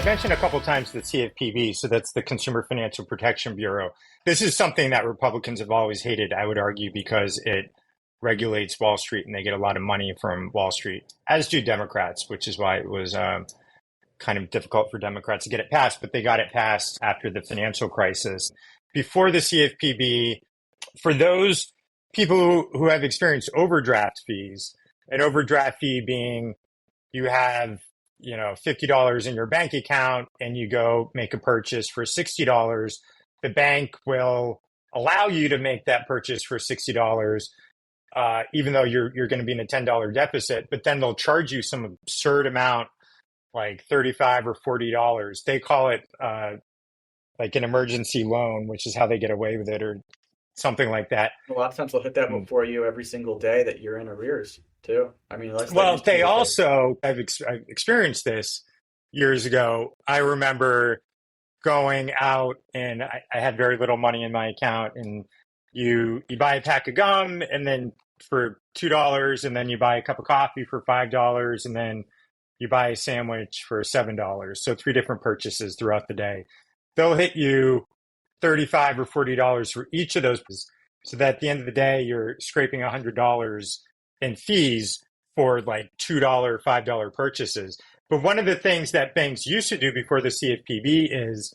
mentioned a couple times the CFPB, so that's the Consumer Financial Protection Bureau. This is something that Republicans have always hated, I would argue, because it regulates Wall Street and they get a lot of money from Wall Street, as do Democrats, which is why it was kind of difficult for Democrats to get it passed, but they got it passed after the financial crisis. Before the CFPB, for those people who have experienced overdraft fees, an overdraft fee being you have $50 in your bank account and you go make a purchase for $60, the bank will allow you to make that purchase for $60, even though you're going to be in a $10 deficit, but then they'll charge you some absurd amount, like $35 or $40. They call it like an emergency loan, which is how they get away with it, or something like that. A lot of times they'll hit that before you every single day that you're in arrears too. I mean, they also, I've experienced this years ago. I remember going out and I had very little money in my account, and you buy a pack of gum and then for $2, and then you buy a cup of coffee for $5, and then you buy a sandwich for $7. So 3 different purchases throughout the day. They'll hit you $35 or $40 for each of those, so that at the end of the day, you're scraping $100 in fees for like $2, $5 purchases. But one of the things that banks used to do before the CFPB is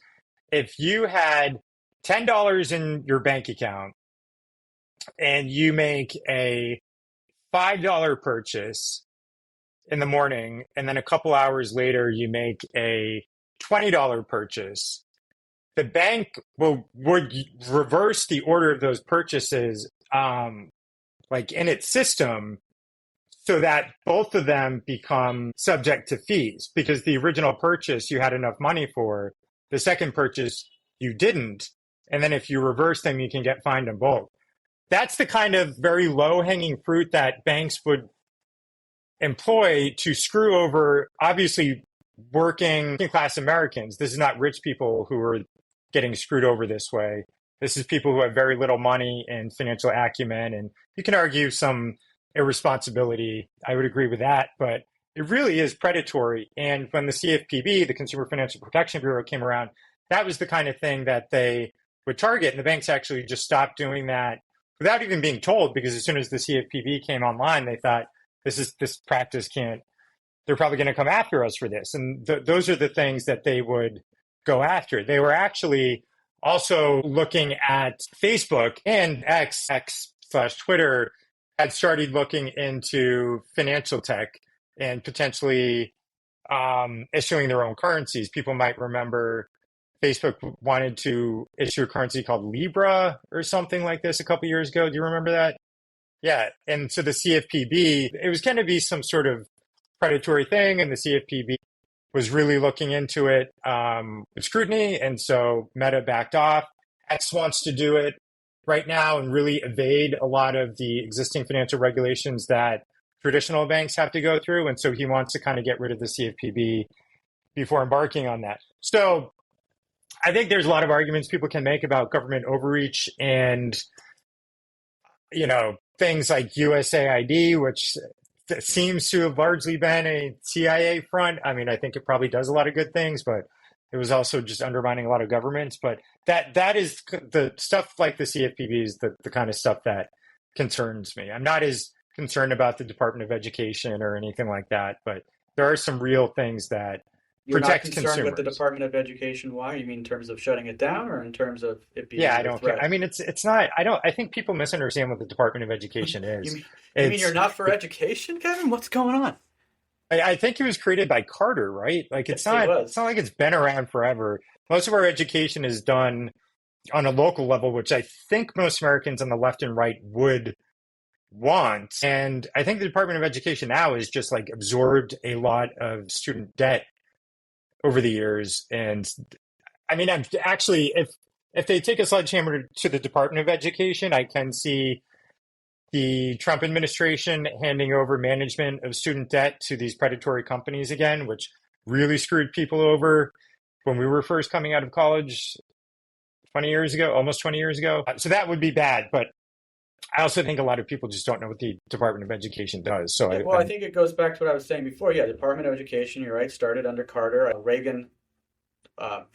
if you had $10 in your bank account and you make a $5 purchase in the morning, and then a couple hours later, you make a $20 purchase, the bank would reverse the order of those purchases, like in its system, so that both of them become subject to fees, because the original purchase you had enough money for, the second purchase you didn't. And then if you reverse them, you can get fined on both. That's the kind of very low-hanging fruit that banks would employ to screw over, obviously, working class Americans. This is not rich people who are getting screwed over this way. This is people who have very little money and financial acumen, and you can argue some irresponsibility. I would agree with that, but it really is predatory. And when the CFPB, the Consumer Financial Protection Bureau, came around, that was the kind of thing that they would target. And the banks actually just stopped doing that without even being told, because as soon as the CFPB came online, they thought this practice they're probably going to come after us for this. And those are the things that they would go after. They were actually also looking at Facebook, and X/Twitter had started looking into financial tech and potentially issuing their own currencies. People might remember Facebook wanted to issue a currency called Libra or something like this a couple years ago. Do you remember that? Yeah. And so the CFPB, it was going to be some sort of predatory thing, and the CFPB was really looking into it with scrutiny, and so Meta backed off. X wants to do it right now and really evade a lot of the existing financial regulations that traditional banks have to go through, and so he wants to kind of get rid of the CFPB before embarking on that. So I think there's a lot of arguments people can make about government overreach and, things like U.S.AID, which seems to have largely been a CIA front. I mean, I think it probably does a lot of good things, but it was also just undermining a lot of governments. But that is the stuff like the CFPB is the kind of stuff that concerns me. I'm not as concerned about the Department of Education or anything like that, but there are some real things that protect consumers. You're not concerned with the Department of Education? Why? You mean in terms of shutting it down, or in terms of it being I don't care. I mean, it's not, I think people misunderstand what the Department of Education is. You mean you're not for education, Kevin? What's going on? I think it was created by Carter, right? Like it's not like it's been around forever. Most of our education is done on a local level, which I think most Americans on the left and right would want. And I think the Department of Education now has just like absorbed a lot of student debt over the years. And I mean, I'm actually, if they take a sledgehammer to the Department of Education, I can see the Trump administration handing over management of student debt to these predatory companies again, which really screwed people over when we were first coming out of college 20 years ago, almost 20 years ago. So that would be bad. But I also think a lot of people just don't know what the Department of Education does. So I think it goes back to what I was saying before. Yeah, Department of Education, you're right, started under Carter. Reagan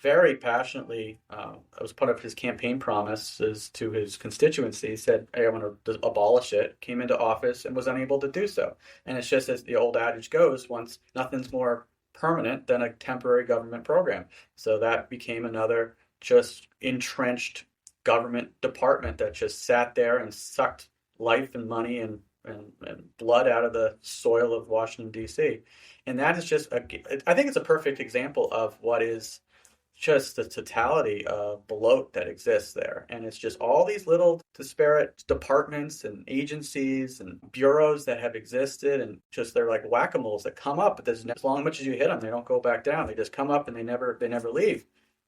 very passionately, it was part of his campaign promises to his constituency. He said, hey, I want to abolish it, came into office and was unable to do so. And it's just as the old adage goes, once nothing's more permanent than a temporary government program. So that became another just entrenched government department that just sat there and sucked life and money and blood out of the soil of Washington, D.C. And that is just, I think it's a perfect example of what is just the totality of bloat that exists there. And it's just all these little disparate departments and agencies and bureaus that have existed, and just they're like whack-a-moles that come up, but as long as you hit them, they don't go back down. They just come up and they never leave.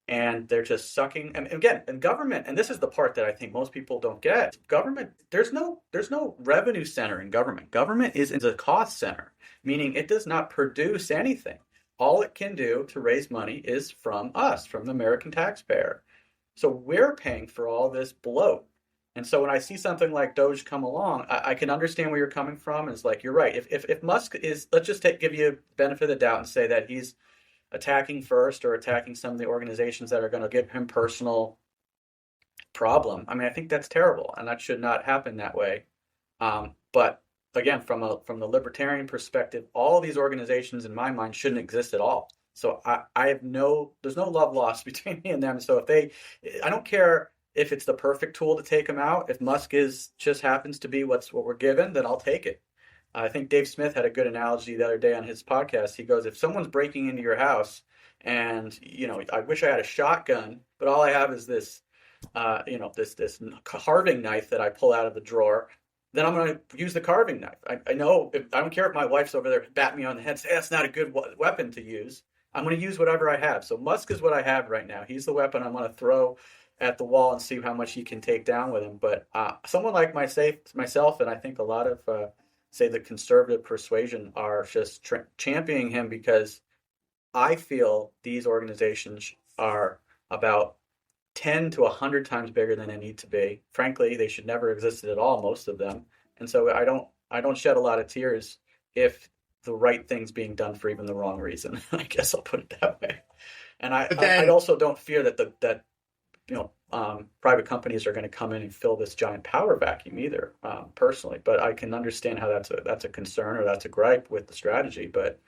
And they're just sucking. And again, in government, and this is the part that I think most people don't get. Government, there's no revenue center in government. Government is a cost center, meaning it does not produce anything. All it can do to raise money is from us, from the American taxpayer. So we're paying for all this bloat. And so when I see something like Doge come along, I can understand where you're coming from. It's like, you're right. If Musk is, let's just give you the benefit of the doubt and say that he's attacking first or attacking some of the organizations that are going to give him personal problem. I mean, I think that's terrible, and that should not happen that way. But again, from the libertarian perspective, all these organizations in my mind shouldn't exist at all. So there's no love lost between me and them. So I don't care if it's the perfect tool to take them out. If Musk just happens to be what we're given, then I'll take it. I think Dave Smith had a good analogy the other day on his podcast. He goes, if someone's breaking into your house and, I wish I had a shotgun, but all I have is this, this carving knife that I pull out of the drawer, then I'm going to use the carving knife. I know, I don't care if my wife's over there batting me on the head, say that's not a good weapon to use. I'm going to use whatever I have. So Musk is what I have right now. He's the weapon I'm going to throw at the wall and see how much he can take down with him. But someone like myself, and I think a lot of say the conservative persuasion are just championing him, because I feel these organizations are about 10 to 100 times bigger than they need to be. Frankly, they should never existed at all, most of them. And so I don't shed a lot of tears if the right thing's being done for even the wrong reason. I guess I'll put it that way. And I also don't fear that private companies are going to come in and fill this giant power vacuum either, personally. But I can understand how that's a concern, or that's a gripe with the strategy. But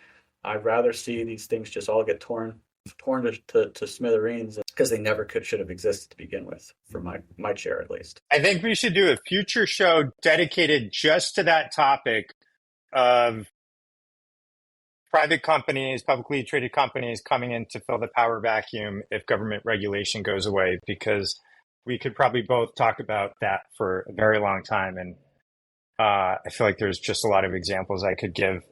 I'd rather see these things just all get torn to smithereens, because they never should have existed to begin with, for my chair at least. I think we should do a future show dedicated just to that topic of private companies, publicly traded companies coming in to fill the power vacuum if government regulation goes away, because we could probably both talk about that for a very long time. And I feel like there's just a lot of examples I could give.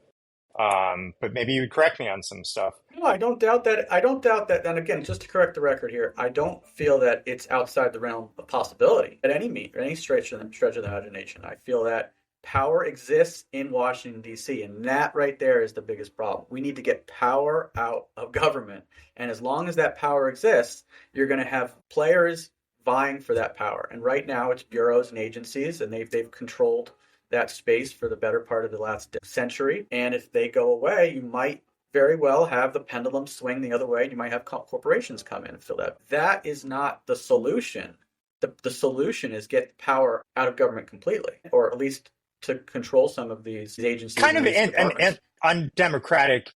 But maybe you would correct me on some stuff. No, I don't doubt that. And again, just to correct the record here, I don't feel that it's outside the realm of possibility at any stretch of the imagination. I feel that power exists in Washington, D.C., and that right there is the biggest problem. We need to get power out of government. And as long as that power exists, you're going to have players vying for that power. And right now it's bureaus and agencies, and they've controlled that space for the better part of the last century. And if they go away, you might very well have the pendulum swing the other way, and you might have corporations come in and fill that. That is not the solution. The solution is get power out of government completely, or at least to control some of these agencies. Kind of an undemocratic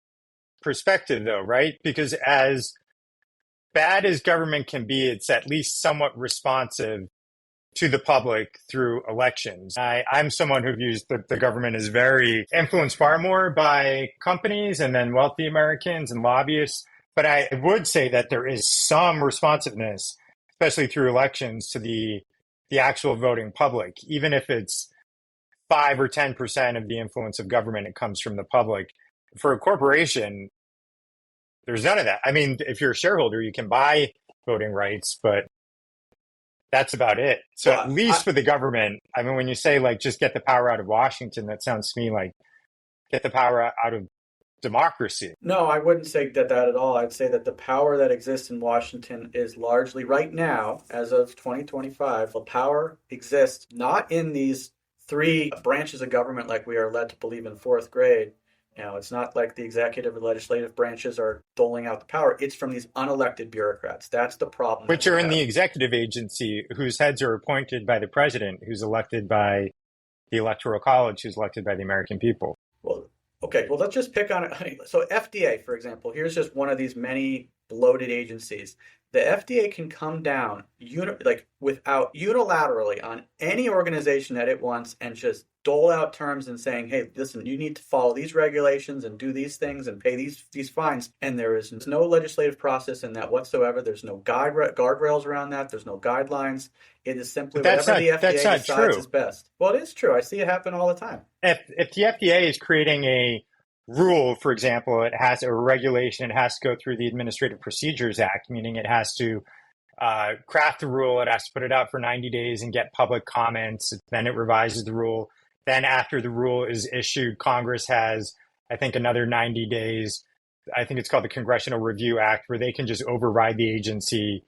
perspective, though, right? Because as bad as government can be, it's at least somewhat responsive to the public through elections. I'm someone who views the government as very influenced far more by companies and then wealthy Americans and lobbyists. But I would say that there is some responsiveness, especially through elections, to the actual voting public, even if it's 5 or 10% of the influence of government, it comes from the public. For a corporation, there's none of that. I mean, if you're a shareholder, you can buy voting rights, but that's about it. So at least for the government, I mean, when you say like just get the power out of Washington, that sounds to me like get the power out of democracy. No, I wouldn't say that at all. I'd say that the power that exists in Washington is largely right now, as of 2025, the power exists not in these 3 branches of government like we are led to believe in 4th grade. It's not like the executive or legislative branches are doling out the power. It's from these unelected bureaucrats. That's the problem. Which are in the executive agency, whose heads are appointed by the president, who's elected by the Electoral College, who's elected by the American people. Well, okay. Well, let's just pick on it. So FDA, for example, here's just one of these many bloated agencies. The FDA can come down without unilaterally on any organization that it wants and just dole out terms and saying, hey, listen, you need to follow these regulations and do these things and pay these fines. And there is no legislative process in that whatsoever. There's no guardrails around that. There's no guidelines. It is simply whatever the FDA decides is best. Well, it is true. I see it happen all the time. If the FDA is creating a rule, for example, it has a regulation, it has to go through the Administrative Procedures Act, meaning it has to craft the rule, it has to put it out for 90 days and get public comments, then it revises the rule. Then after the rule is issued, Congress has, I think, another 90 days. I think it's called the Congressional Review Act, where they can just override the agency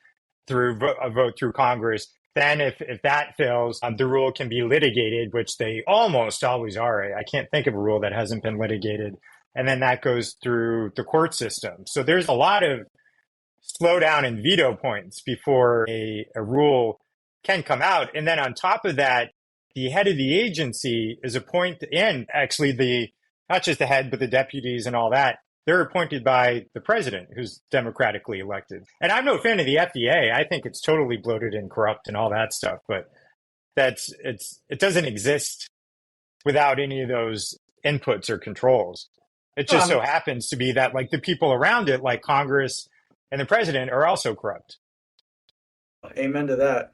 through a vote through Congress. Then if that fails, the rule can be litigated, which they almost always are. I can't think of a rule that hasn't been litigated. And then that goes through the court system. So there's a lot of slowdown and veto points before a rule can come out. And then on top of that, the head of the agency is appointed, and actually not just the head, but the deputies and all that, they're appointed by the president, who's democratically elected. And I'm no fan of the FDA. I think it's totally bloated and corrupt and all that stuff. But it doesn't exist without any of those inputs or controls. It just so happens to be that like the people around it, like Congress and the president, are also corrupt. Amen to that.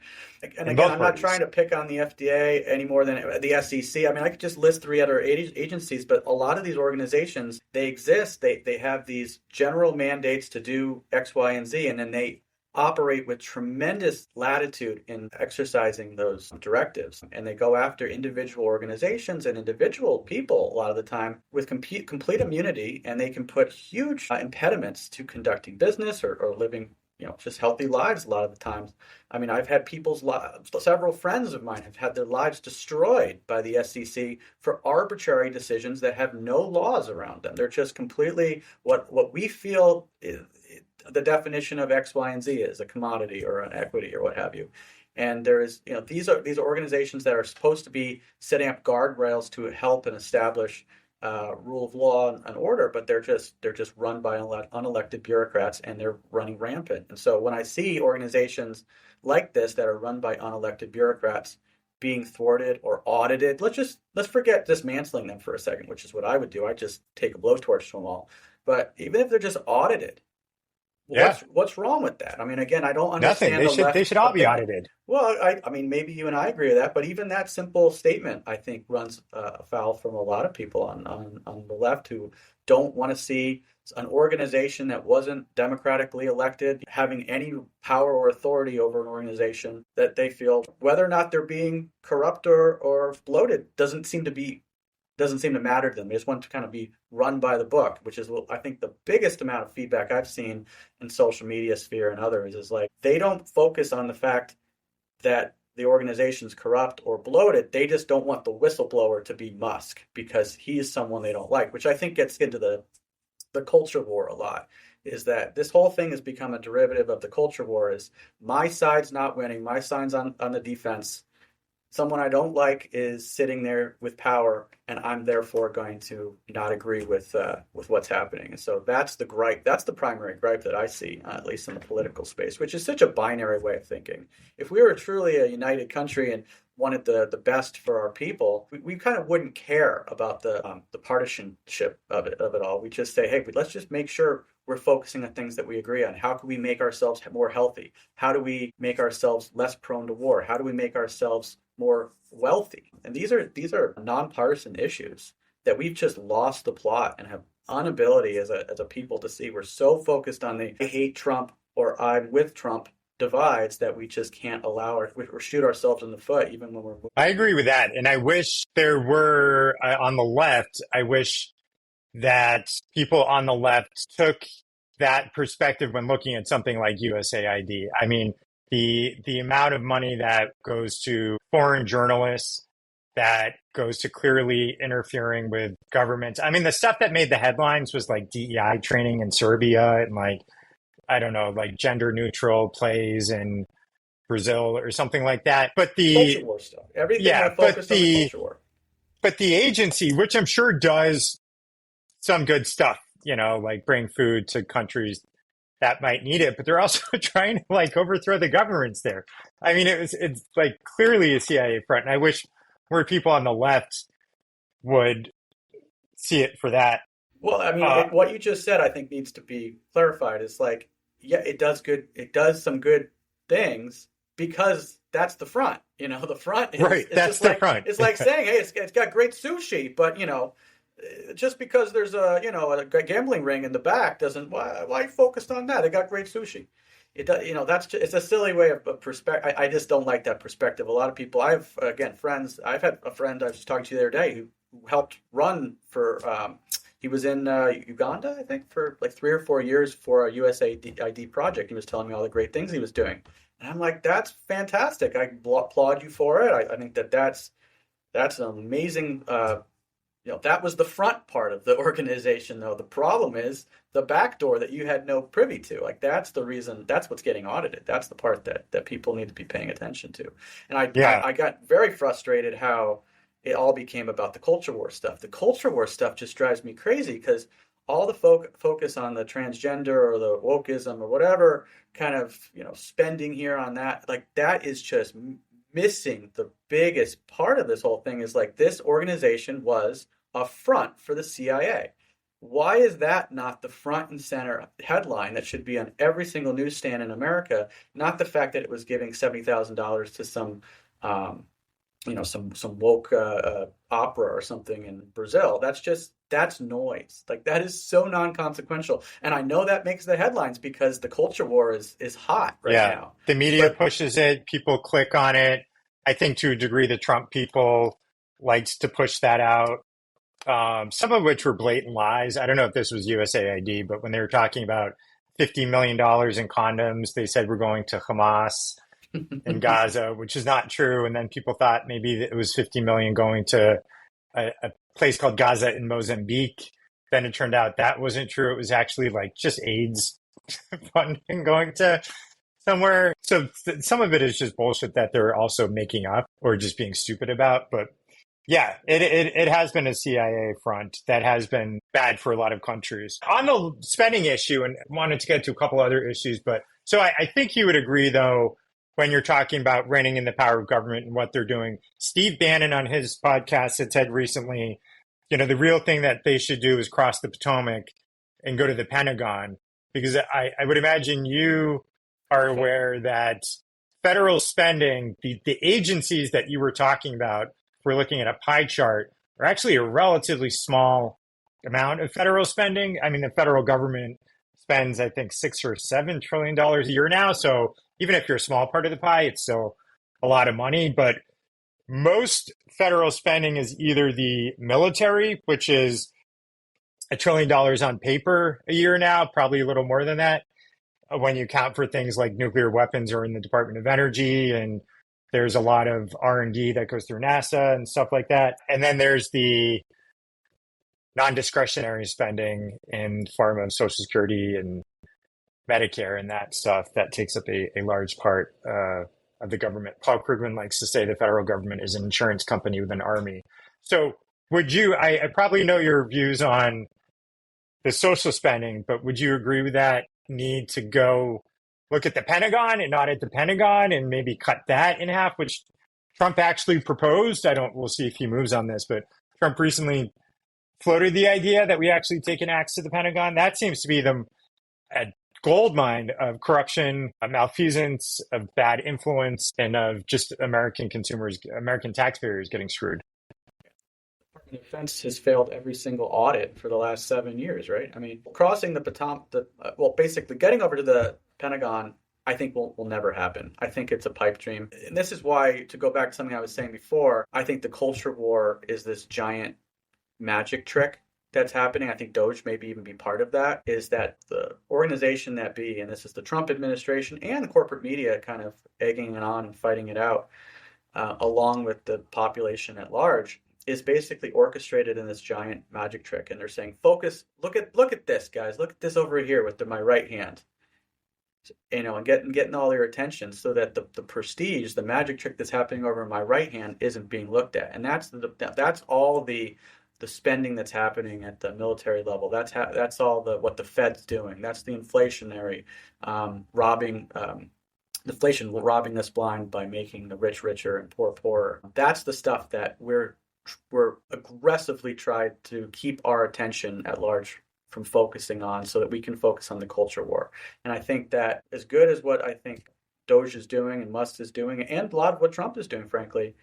And again, I'm not trying to pick on the FDA any more than the SEC. I mean, I could just list three other agencies, but a lot of these organizations, they exist. They have these general mandates to do X, Y, and Z, and then they operate with tremendous latitude in exercising those directives. And they go after individual organizations and individual people a lot of the time with complete immunity, and they can put huge impediments to conducting business or living just healthy lives a lot of the times. I mean, I've had several friends of mine have had their lives destroyed by the SEC for arbitrary decisions that have no laws around them. They're just completely what we feel is the definition of X, Y, and Z is a commodity or an equity or what have you. And there is, these are organizations that are supposed to be setting up guardrails to help and establish rule of law and order, but they're just run by unelected bureaucrats, and they're running rampant. And so when I see organizations like this that are run by unelected bureaucrats being thwarted or audited, let's forget dismantling them for a second, which is what I would do. I just take a blowtorch to them all. But even if they're just audited, what's wrong with that? I mean, again, I don't understand. Nothing. They should all be audited. Well, I mean, maybe you and I agree with that, but even that simple statement, I think, runs afoul from a lot of people on the left who don't want to see an organization that wasn't democratically elected having any power or authority over an organization that they feel, whether or not they're being corrupt or bloated, doesn't seem to matter to them. They just want to kind of be run by the book, which is, I think, the biggest amount of feedback I've seen in social media sphere and others is like they don't focus on the fact that the organization's corrupt or bloated. They just don't want the whistleblower to be Musk because he's someone they don't like, which I think gets into the culture war a lot, is that this whole thing has become a derivative of the culture war. Is my side's not winning, my side's on the defense. Someone I don't like is sitting there with power, and I'm therefore going to not agree with what's happening. And so that's the gripe. That's the primary gripe that I see, at least in the political space, which is such a binary way of thinking. If we were truly a united country and wanted the best for our people, we kind of wouldn't care about the partisanship of it all. We just say, hey, let's just make sure we're focusing on things that we agree on. How can we make ourselves more healthy? How do we make ourselves less prone to war? How do we make ourselves more wealthy? And these are nonpartisan issues that we've just lost the plot and have inability as a people to see. We're so focused on the I hate Trump or I'm with Trump divides that we just can't allow or shoot ourselves in the foot even when we're. I agree with that. And I wish there were on the left, I wish that people on the left took that perspective when looking at something like U.S.AID. I mean, the amount of money that goes to foreign journalists that goes to clearly interfering with governments. I mean, the stuff that made the headlines was like DEI training in Serbia and like, I don't know, like gender neutral plays in Brazil or something like that. But Culture war stuff. Everything yeah, that focused on the culture war. but the agency, which I'm sure does some good stuff, like bring food to countries that might need it, but they're also trying to like overthrow the governments there. I mean, it's like clearly a CIA front, and I wish more people on the left would see it for that. Well, I mean, what you just said, I think, needs to be clarified. It's like, yeah, it does good. It does some good things because that's the front. The front is right. That's the front. It's like saying, hey, it's got great sushi, but just because there's a gambling ring in the back doesn't. Why focused on that? It got great sushi. It does. It's a silly way of perspective. I just don't like that perspective. A lot of people. Friends. I've had a friend I was talking to the other day who helped run for. He was in Uganda, I think, for like 3 or 4 years for a U.S.AID project. He was telling me all the great things he was doing, and I'm like, that's fantastic. I applaud you for it. I think that's an amazing. That was the front part of the organization, though. The problem is the back door that you had no privy to. Like, that's the reason. That's what's getting audited. That's the part that people need to be paying attention to. And I got very frustrated how it all became about the culture war stuff. The culture war stuff just drives me crazy because all the focus on the transgender or the wokeism or whatever kind of spending here on that, like that is just missing the biggest part of this whole thing. Is like this organization was a front for the CIA. Why is that not the front and center headline that should be on every single newsstand in America? Not the fact that it was giving $70,000 to some some woke opera or something in Brazil. That's noise. Like, that is so non-consequential. And I know that makes the headlines because the culture war is hot right now. The media pushes it. People click on it. I think to a degree the Trump people likes to push that out. Some of which were blatant lies. I don't know if this was U.S.AID, but when they were talking about $50 million in condoms, they said we're going to Hamas in Gaza, which is not true. And then people thought maybe it was 50 million going to a place called Gaza in Mozambique. Then it turned out that wasn't true. It was actually like just AIDS funding going to somewhere. So some of it is just bullshit that they're also making up or just being stupid about. But yeah, it has been a CIA front that has been bad for a lot of countries. On the spending issue, and wanted to get to a couple other issues, but so I think you would agree, though, when you're talking about reining in the power of government and what they're doing. Steve Bannon on his podcast had said recently, the real thing that they should do is cross the Potomac and go to the Pentagon, because I would imagine you are aware that federal spending, the agencies that you were talking about, if we're looking at a pie chart, are actually a relatively small amount of federal spending. I mean, the federal government spends, I think, $6 or $7 trillion a year now. So even if you're a small part of the pie, it's still a lot of money. But most federal spending is either the military, which is $1 trillion on paper a year now, probably a little more than that, when you account for things like nuclear weapons or in the Department of Energy. And there's a lot of R&D that goes through NASA and stuff like that. And then there's the non-discretionary spending in the form of Social Security and Medicare and that stuff that takes up a large part of the government. Paul Krugman likes to say the federal government is an insurance company with an army. So would you, I probably know your views on the social spending, but would you agree with that need to go look at the Pentagon and not at the Pentagon and maybe cut that in half, which Trump actually proposed? We'll see if he moves on this, but Trump recently floated the idea that we actually take an axe to the Pentagon. That seems to be a gold mine of corruption, of malfeasance, of bad influence, and of just American consumers, American taxpayers getting screwed. The Department of Defense has failed every single audit for the last 7 years, right? I mean, crossing the Potomac, basically getting over to the Pentagon, I think will never happen. I think it's a pipe dream. And this is why, to go back to something I was saying before, I think the culture war is this giant magic trick that's happening. I think Doge maybe even be part of that, is that the organization and this is the Trump administration and the corporate media kind of egging it on and fighting it out, along with the population at large, is basically orchestrated in this giant magic trick. And they're saying, focus, look at this, guys, look at this over here with my right hand, and getting all your attention, so that the prestige, the magic trick that's happening over my right hand isn't being looked at. And that's all the spending that's happening at the military level. That's all what the Fed's doing. That's the inflationary robbing. Inflation robbing us blind by making the rich richer and poor poorer. That's the stuff that we're aggressively trying to keep our attention at large from focusing on, so that we can focus on the culture war. And I think that, as good as what I think Doge is doing and Musk is doing, and a lot of what Trump is doing, frankly,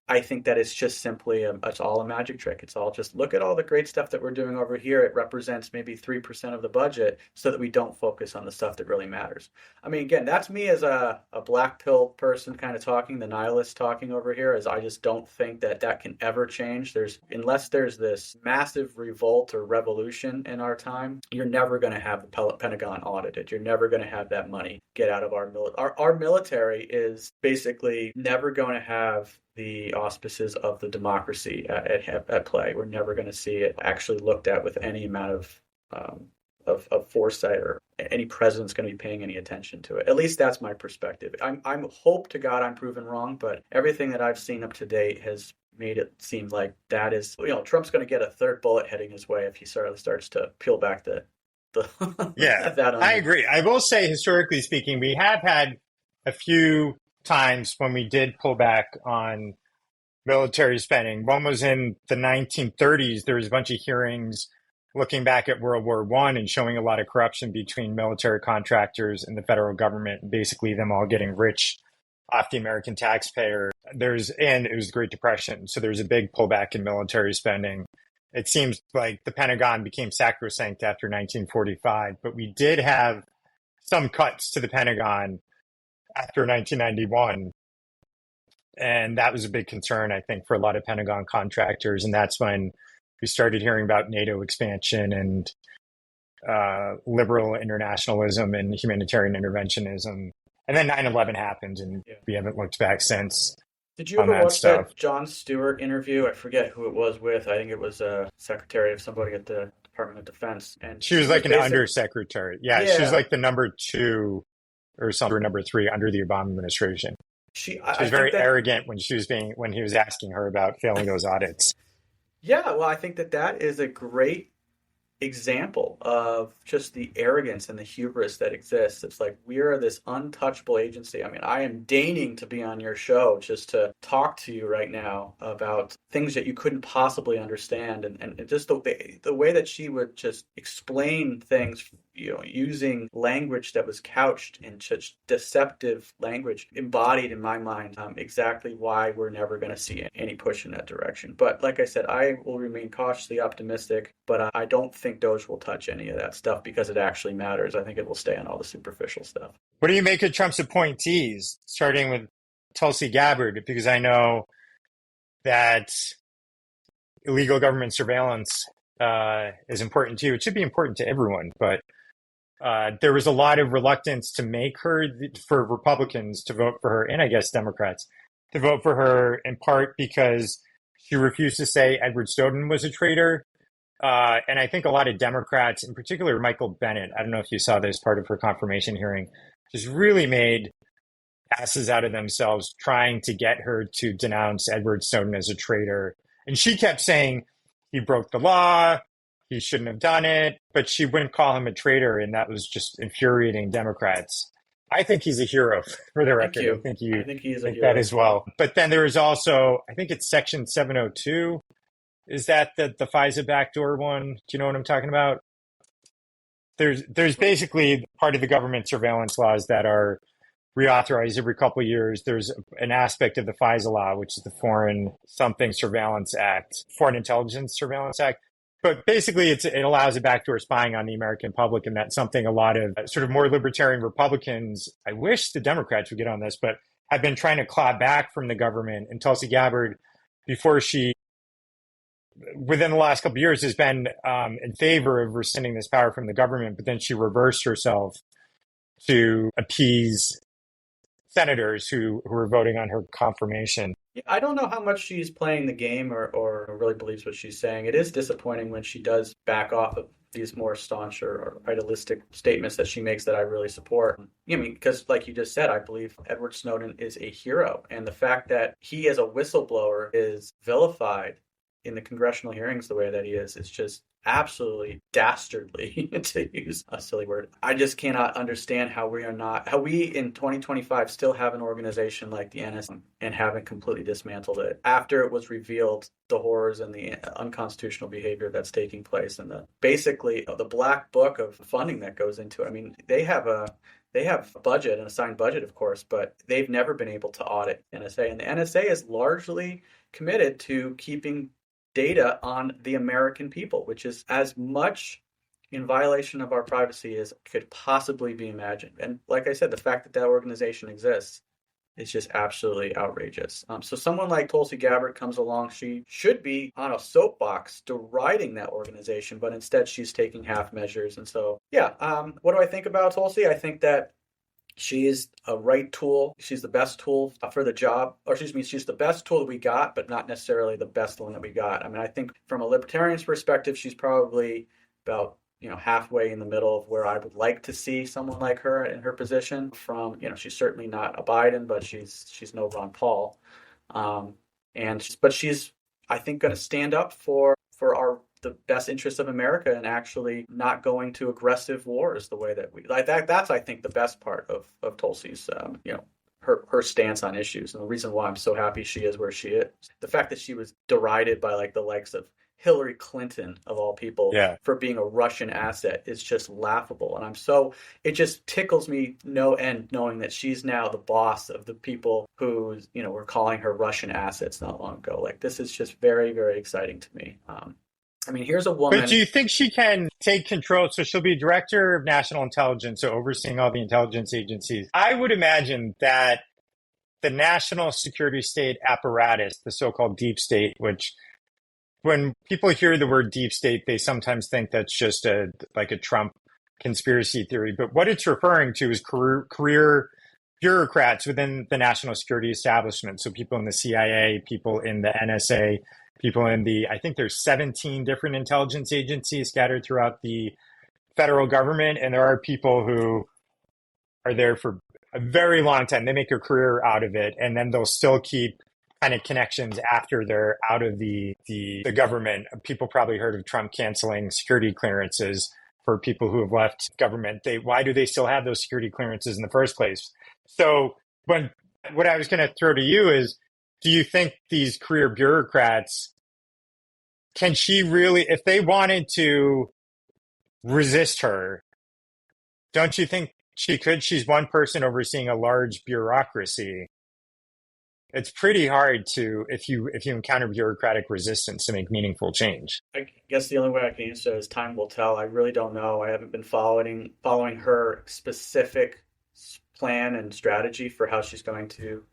I think that it's just simply it's all a magic trick. It's all just, look at all the great stuff that we're doing over here. It represents maybe 3% of the budget, so that we don't focus on the stuff that really matters. I mean, again, that's me as a black pill person kind of talking, the nihilist talking over here, as I just don't think that can ever change. Unless there's this massive revolt or revolution in our time, you're never going to have the Pentagon audited. You're never going to have that money get out of our military. Our military is basically never going to have the auspices of the democracy at play. We're never going to see it actually looked at with any amount of foresight, or any president's going to be paying any attention to it. At least that's my perspective. I'm hope to God I'm proven wrong, but everything that I've seen up to date has made it seem like that is, Trump's going to get a third bullet heading his way if he starts to peel back the yeah. I agree. I will say, historically speaking, we have had a few times when we did pull back on military spending. One was in the 1930s. There was a bunch of hearings looking back at World War I and showing a lot of corruption between military contractors and the federal government, basically them all getting rich off the American taxpayer. And it was the Great Depression, so there was a big pullback in military spending. It seems like the Pentagon became sacrosanct after 1945, but we did have some cuts to the Pentagon after 1991. And that was a big concern, I think, for a lot of Pentagon contractors. And that's when we started hearing about NATO expansion and liberal internationalism and humanitarian interventionism. And then 9/11 happened, and we haven't looked back since. Did you ever watch that Jon Stewart interview? I forget who it was with. I think it was a secretary of somebody at the Department of Defense. And she was like an undersecretary. Yeah, she was like the number 2 or something, or number 3 under the Obama administration. She was very arrogant when he was asking her about failing those audits. Yeah, well, I think that is a great example of just the arrogance and the hubris that exists. It's like, we are this untouchable agency. I mean, I am deigning to be on your show just to talk to you right now about things that you couldn't possibly understand, and just the way that she would just explain things, using language that was couched in such deceptive language, embodied in my mind exactly why we're never going to see any push in that direction. But like I said, I will remain cautiously optimistic, but I don't think Doge will touch any of that stuff because it actually matters. I think it will stay on all the superficial stuff. What do you make of Trump's appointees, starting with Tulsi Gabbard? Because I know that illegal government surveillance is important to you. It should be important to everyone, but there was a lot of reluctance to make her, for Republicans to vote for her, and I guess Democrats to vote for her, in part because she refused to say Edward Snowden was a traitor. And I think a lot of Democrats, in particular Michael Bennet, I don't know if you saw this part of her confirmation hearing, just really made asses out of themselves trying to get her to denounce Edward Snowden as a traitor. And she kept saying he broke the law, he shouldn't have done it, but she wouldn't call him a traitor, and that was just infuriating Democrats. I think he's a hero, for the record. I think he is a hero. That as well. But then there is also, I think it's Section 702. Is that the FISA backdoor one? Do you know what I'm talking about? There's basically part of the government surveillance laws that are reauthorized every couple of years. There's an aspect of the FISA law, which is the Foreign Surveillance Act, Foreign Intelligence Surveillance Act. But basically, it allows a backdoor spying on the American public, and that's something a lot of sort of more libertarian Republicans, I wish the Democrats would get on this, but have been trying to claw back from the government. And Tulsi Gabbard, within the last couple of years, has been in favor of rescinding this power from the government, but then she reversed herself to appease senators who were voting on her confirmation. Yeah, I don't know how much she's playing the game or really believes what she's saying. It is disappointing when she does back off of these more staunch or idealistic statements that she makes that I really support. I mean, because like you just said, I believe Edward Snowden is a hero. And the fact that he, as a whistleblower, is vilified in the congressional hearings the way that he is just absolutely dastardly, to use a silly word. I just cannot understand how we in 2025 still have an organization like the NSA and haven't completely dismantled it after it was revealed the horrors and the unconstitutional behavior that's taking place and basically the black book of funding that goes into it. I mean, they have a budget, an assigned budget, of course, but they've never been able to audit NSA. And the NSA is largely committed to keeping data on the American people, which is as much in violation of our privacy as could possibly be imagined. And like I said, the fact that organization exists is just absolutely outrageous. So someone like Tulsi Gabbard comes along, she should be on a soapbox deriding that organization, but instead she's taking half measures. And so, what do I think about Tulsi? I think that she is a right tool. She's the best tool for the job, or excuse me, she's the best tool that we got, but not necessarily the best one that we got. I mean, I think from a libertarian's perspective, she's probably about halfway in the middle of where I would like to see someone like her in her position. From she's certainly not a Biden, but she's no Ron Paul, but she's I think going to stand up for the best interests of America and actually not going to aggressive wars the way that we like that. That's I think the best part of Tulsi's her stance on issues, and the reason why I'm so happy she is where she is. The fact that she was derided by like the likes of Hillary Clinton, of all people, for being a Russian asset is just laughable. And it just tickles me no end knowing that she's now the boss of the people who, were calling her Russian assets not long ago. Like, this is just very, very exciting to me. I mean, here's a woman. But do you think she can take control? So she'll be director of national intelligence, so overseeing all the intelligence agencies. I would imagine that the national security state apparatus, the so-called deep state, which when people hear the word deep state, they sometimes think that's just like a Trump conspiracy theory. But what it's referring to is career bureaucrats within the national security establishment. So people in the CIA, people in the NSA, people in I think there's 17 different intelligence agencies scattered throughout the federal government. And there are people who are there for a very long time. They make a career out of it, and then they'll still keep kind of connections after they're out of the government. People probably heard of Trump canceling security clearances for people who have left government. Why do they still have those security clearances in the first place? So what I was going to throw to you is, do you think these career bureaucrats, can she really, if they wanted to resist her, don't you think she could? She's one person overseeing a large bureaucracy. It's pretty hard to, if you encounter bureaucratic resistance, to make meaningful change. I guess the only way I can answer is time will tell. I really don't know. I haven't been following her specific plan and strategy for how she's going to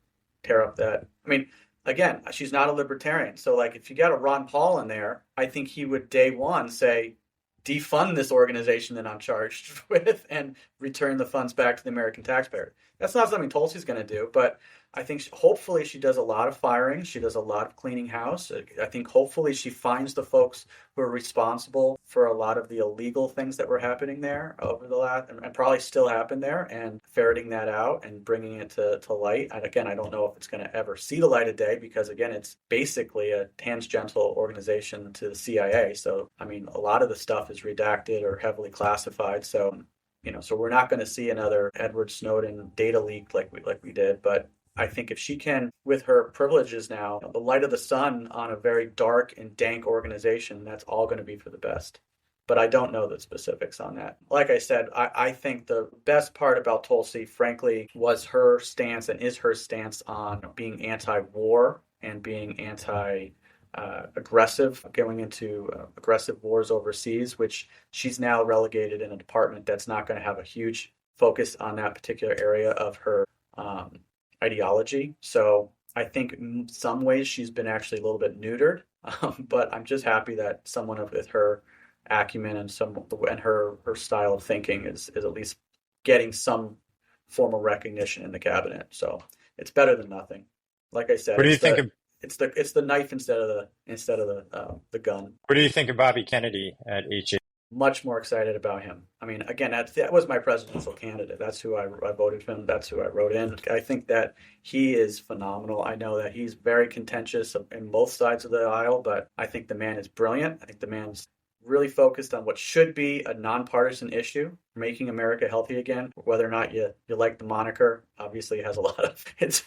tear up that. I mean, again, she's not a libertarian. So like, if you got a Ron Paul in there, I think he would day one say, defund this organization that I'm charged with and return the funds back to the American taxpayer. That's not something Tulsi's going to do, but I think hopefully she does a lot of firing. She does a lot of cleaning house. I think hopefully she finds the folks who are responsible for a lot of the illegal things that were happening there over the last, and probably still happen there, and ferreting that out and bringing it to light. And again, I don't know if it's going to ever see the light of day because, again, it's basically a tangential organization to the CIA. So, I mean, a lot of the stuff is redacted or heavily classified. So, so we're not going to see another Edward Snowden data leak like we did, but I think if she can, with her privileges now, the light of the sun on a very dark and dank organization, that's all going to be for the best. But I don't know the specifics on that. Like I said, I think the best part about Tulsi, frankly, was her stance and is her stance on being anti-war and being aggressive, going into aggressive wars overseas, which she's now relegated in a department that's not going to have a huge focus on that particular area of her ideology. So I think in some ways she's been actually a little bit neutered, but I'm just happy that someone with her acumen and her style of thinking is at least getting some formal recognition in the cabinet. So it's better than nothing. Like I said, What do you think of it's the knife instead of the gun. what do you think of Bobby Kennedy at HA? Much more excited about him. I mean, again, that was my presidential candidate. That's who I voted for him. That's who I wrote in. I think that he is phenomenal. I know that he's very contentious in both sides of the aisle, but I think the man is brilliant. I think the man's really focused on what should be a nonpartisan issue, making America healthy again. Whether or not you like the moniker, obviously it has a lot of it's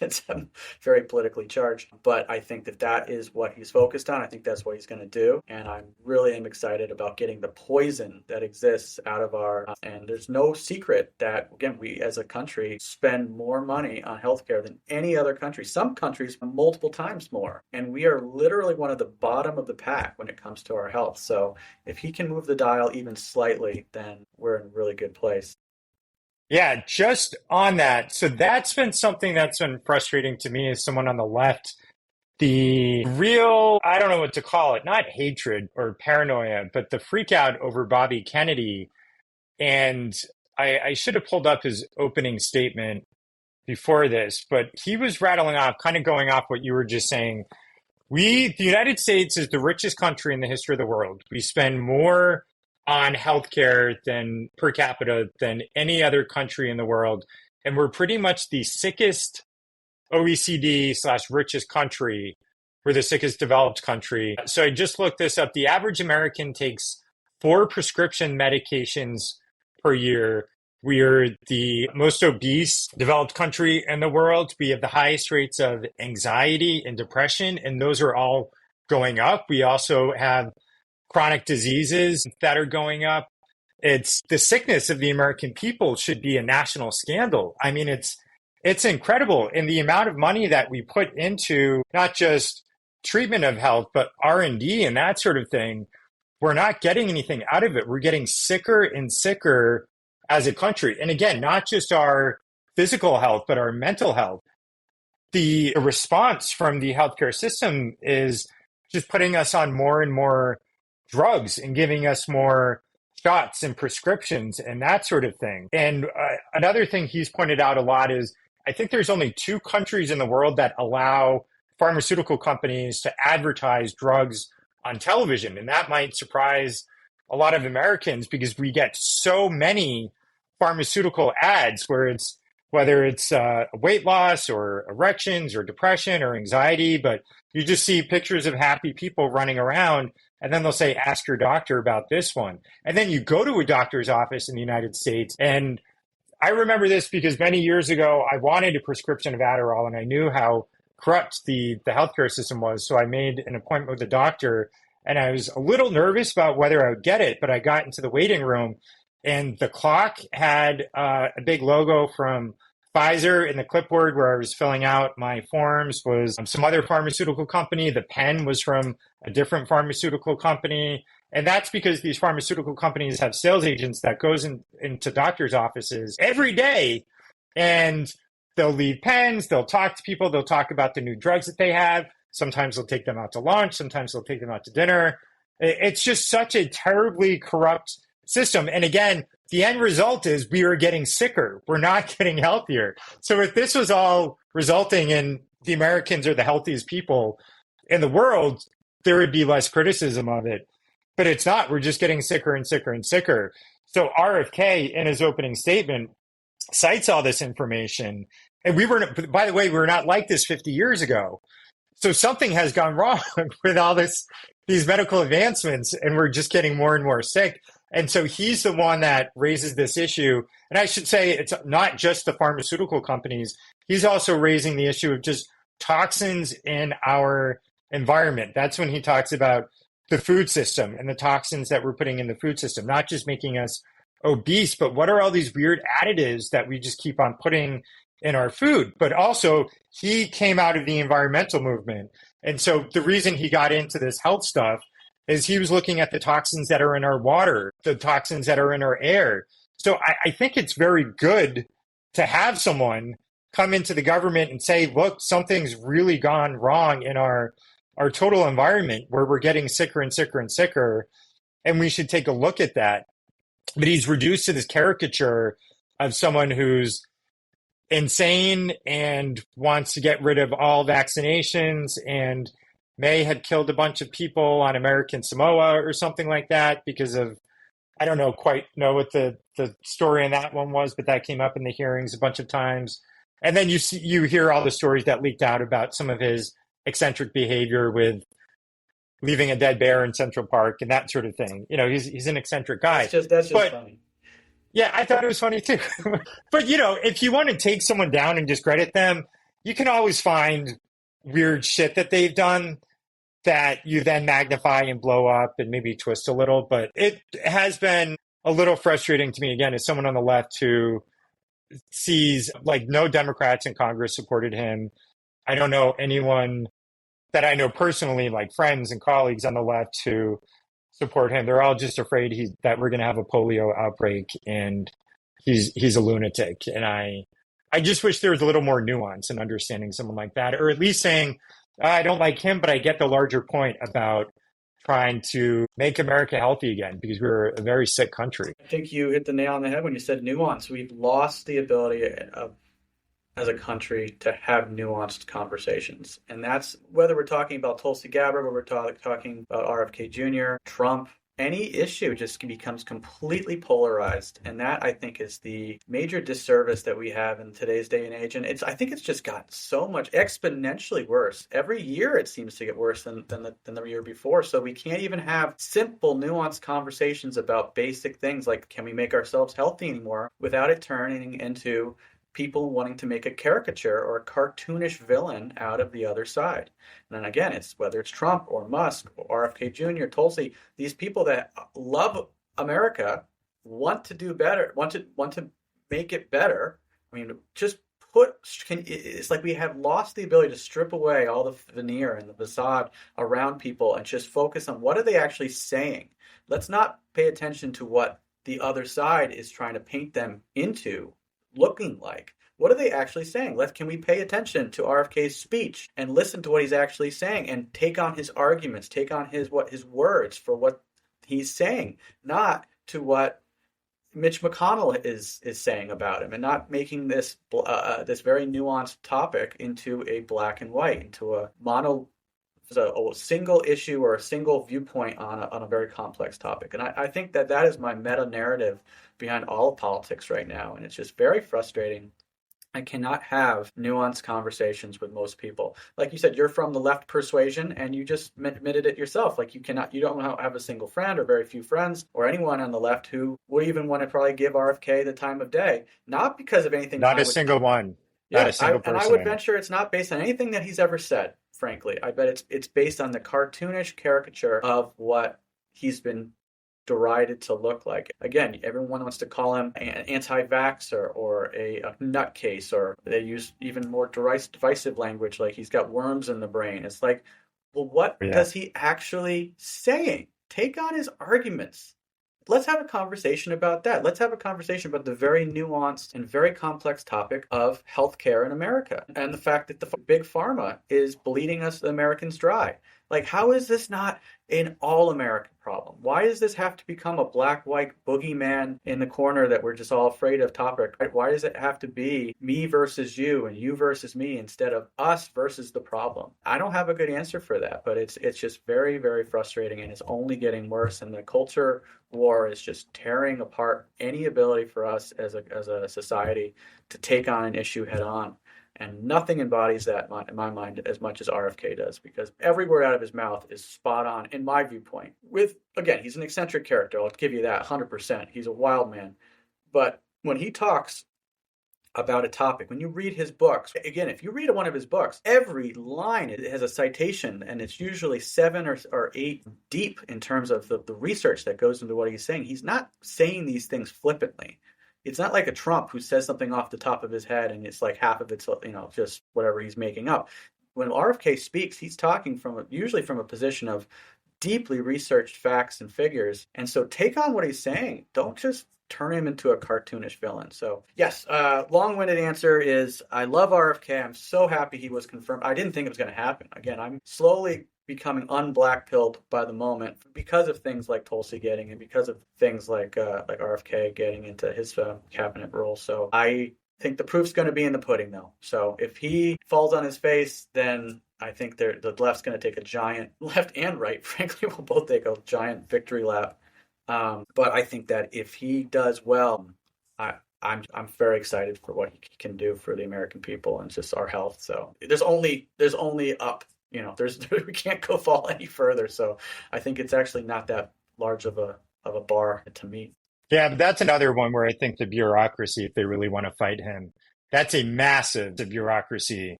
very politically charged. But I think that is what he's focused on. I think that's what he's going to do, and I really am excited about getting the poison that exists out of our. And there's no secret that again we as a country spend more money on healthcare than any other country. Some countries multiple times more, and we are literally one of the bottom of the pack when it comes to our health. So if he can move the dial even slightly, then we're in a really good place. Yeah, just on that. So that's been something that's been frustrating to me as someone on the left. The real, I don't know what to call it, not hatred or paranoia, but the freak out over Bobby Kennedy. And I should have pulled up his opening statement before this, but he was rattling off, kind of going off what you were just saying. The United States is the richest country in the history of the world. We spend more on healthcare than per capita than any other country in the world. And we're pretty much the sickest OECD/richest country. We're the sickest developed country. So I just looked this up. The average American takes 4 prescription medications per year. We are the most obese developed country in the world. We have the highest rates of anxiety and depression, and those are all going up. We also have chronic diseases that are going up. It's the sickness of the American people should be a national scandal. I mean, it's incredible. And the amount of money that we put into not just treatment of health, but R&D and that sort of thing, we're not getting anything out of it. We're getting sicker and sicker as a country. And again, not just our physical health, but our mental health. The response from the healthcare system is just putting us on more and more drugs and giving us more shots and prescriptions and that sort of thing. And another thing he's pointed out a lot is I think there's only 2 countries in the world that allow pharmaceutical companies to advertise drugs on television. And that might surprise a lot of Americans because we get so many pharmaceutical ads whether it's weight loss or erections or depression or anxiety, but you just see pictures of happy people running around and then they'll say, ask your doctor about this one. And then you go to a doctor's office in the United States. And I remember this because many years ago, I wanted a prescription of Adderall and I knew how corrupt the healthcare system was. So I made an appointment with the doctor and I was a little nervous about whether I would get it, but I got into the waiting room and the clock had a big logo from Pfizer, and the clipboard where I was filling out my forms was some other pharmaceutical company. The pen was from a different pharmaceutical company. And that's because these pharmaceutical companies have sales agents that goes into doctors' offices every day, and they'll leave pens, they'll talk to people, they'll talk about the new drugs that they have. Sometimes they'll take them out to lunch, sometimes they'll take them out to dinner. It's just such a terribly corrupt system. And again, the end result is we are getting sicker. We're not getting healthier. So if this was all resulting in the Americans are the healthiest people in the world, there would be less criticism of it. But it's not. We're just getting sicker and sicker and sicker. So RFK, in his opening statement, cites all this information. And by the way, we were not like this 50 years ago. So something has gone wrong with all these medical advancements, and we're just getting more and more sick. And so he's the one that raises this issue. And I should say it's not just the pharmaceutical companies. He's also raising the issue of just toxins in our environment. That's when he talks about the food system and the toxins that we're putting in the food system, not just making us obese, but what are all these weird additives that we just keep on putting in our food? But also, he came out of the environmental movement. And so the reason he got into this health stuff is he was looking at the toxins that are in our water, the toxins that are in our air. So I think it's very good to have someone come into the government and say, look, something's really gone wrong in our total environment where we're getting sicker and sicker and sicker, and we should take a look at that. But he's reduced to this caricature of someone who's insane and wants to get rid of all vaccinations and may have killed a bunch of people on American Samoa or something like that because of, I don't know quite know what the story in that one was, but that came up in the hearings a bunch of times. And then you hear all the stories that leaked out about some of his eccentric behavior with leaving a dead bear in Central Park and that sort of thing. You know, he's an eccentric guy. That's just funny. Yeah, I thought it was funny too. But, you know, if you want to take someone down and discredit them, you can always find weird shit that they've done that you then magnify and blow up and maybe twist a little. But it has been a little frustrating to me, again, as someone on the left who sees like no Democrats in Congress supported him. I don't know anyone that I know personally, like friends and colleagues on the left who support him. They're all just afraid that we're going to have a polio outbreak and he's a lunatic. And I just wish there was a little more nuance in understanding someone like that, or at least saying, I don't like him, but I get the larger point about trying to make America healthy again because we're a very sick country. I think you hit the nail on the head when you said nuance. We've lost the ability as a country to have nuanced conversations. And that's whether we're talking about Tulsi Gabbard, whether we're talking about RFK Jr., Trump, any issue just becomes completely polarized. And that, I think, is the major disservice that we have in today's day and age. And I think it's just gotten so much exponentially worse. Every year it seems to get worse than the year before. So we can't even have simple, nuanced conversations about basic things like, can we make ourselves healthy anymore, without it turning into people wanting to make a caricature or a cartoonish villain out of the other side. And then again, it's whether it's Trump or Musk or RFK Jr., Tulsi, these people that love America, want to do better, want to make it better. I mean, just it's like we have lost the ability to strip away all the veneer and the facade around people and just focus on what are they actually saying. Let's not pay attention to what the other side is trying to paint them into looking like. What are they actually saying? Can we pay attention to RFK's speech and listen to what he's actually saying and take on his arguments, take on his words for what he's saying, not to what Mitch McConnell is saying about him, and not making this this very nuanced topic into a black and white, into a single issue or a single viewpoint on a very complex topic. And I think that is my meta narrative behind all of politics right now. And it's just very frustrating. I cannot have nuanced conversations with most people. Like you said, you're from the left persuasion and you just admitted it yourself. Like you don't have a single friend or very few friends or anyone on the left who would even want to probably give RFK the time of day. Not because of anything. Not a single one. Not a single person. And I would venture it's not based on anything that he's ever said, frankly. I bet it's based on the cartoonish caricature of what he's been derided to look like. Again, everyone wants to call him an anti-vaxxer or a nutcase, or they use even more divisive language like he's got worms in the brain. It's like, well, what does he actually saying? Take on his arguments. Let's have a conversation about that. Let's have a conversation about the very nuanced and very complex topic of healthcare in America and the fact that the big pharma is bleeding us Americans dry. Like, how is this not an all-American problem? Why does this have to become a black-white boogeyman in the corner that we're just all afraid of topic? Right? Why does it have to be me versus you and you versus me instead of us versus the problem? I don't have a good answer for that, but it's just very, very frustrating, and it's only getting worse. And the culture war is just tearing apart any ability for us as a society to take on an issue head on. And nothing embodies that in my mind as much as RFK does, because every word out of his mouth is spot on in my viewpoint. Again, he's an eccentric character. I'll give you that 100%. He's a wild man. But when he talks about a topic, when you read his books, again, if you read one of his books, every line has a citation, and it's usually 7 or 8 deep in terms of the research that goes into what he's saying. He's not saying these things flippantly. It's not like a Trump who says something off the top of his head and it's like half of it's, just whatever he's making up. When RFK speaks, he's talking usually from a position of deeply researched facts and figures. And so take on what he's saying. Don't just turn him into a cartoonish villain. So yes, long-winded answer is I love RFK. I'm so happy he was confirmed. I didn't think it was going to happen. Again, I'm slowly becoming unblack-pilled by the moment because of things like Tulsi getting and because of things like RFK getting into his cabinet role. So I think the proof's going to be in the pudding, though. So if he falls on his face, then I think the left's going to take a giant, left and right, frankly, will both take a giant victory lap. But I think that if he does well, I'm very excited for what he can do for the American people and just our health. So there's only up. We can't go fall any further. So I think it's actually not that large of a bar to meet. Yeah, but that's another one where I think the bureaucracy, if they really want to fight him, that's a massive bureaucracy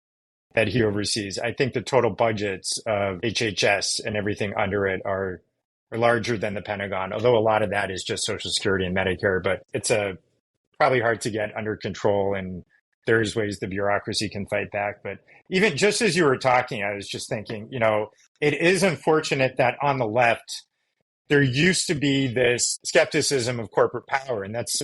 that he oversees. I think the total budgets of HHS and everything under it are larger than the Pentagon, although a lot of that is just Social Security and Medicare, but it's probably hard to get under control, and there's ways the bureaucracy can fight back. But even just as you were talking, I was just thinking, it is unfortunate that on the left, there used to be this skepticism of corporate power. And that's,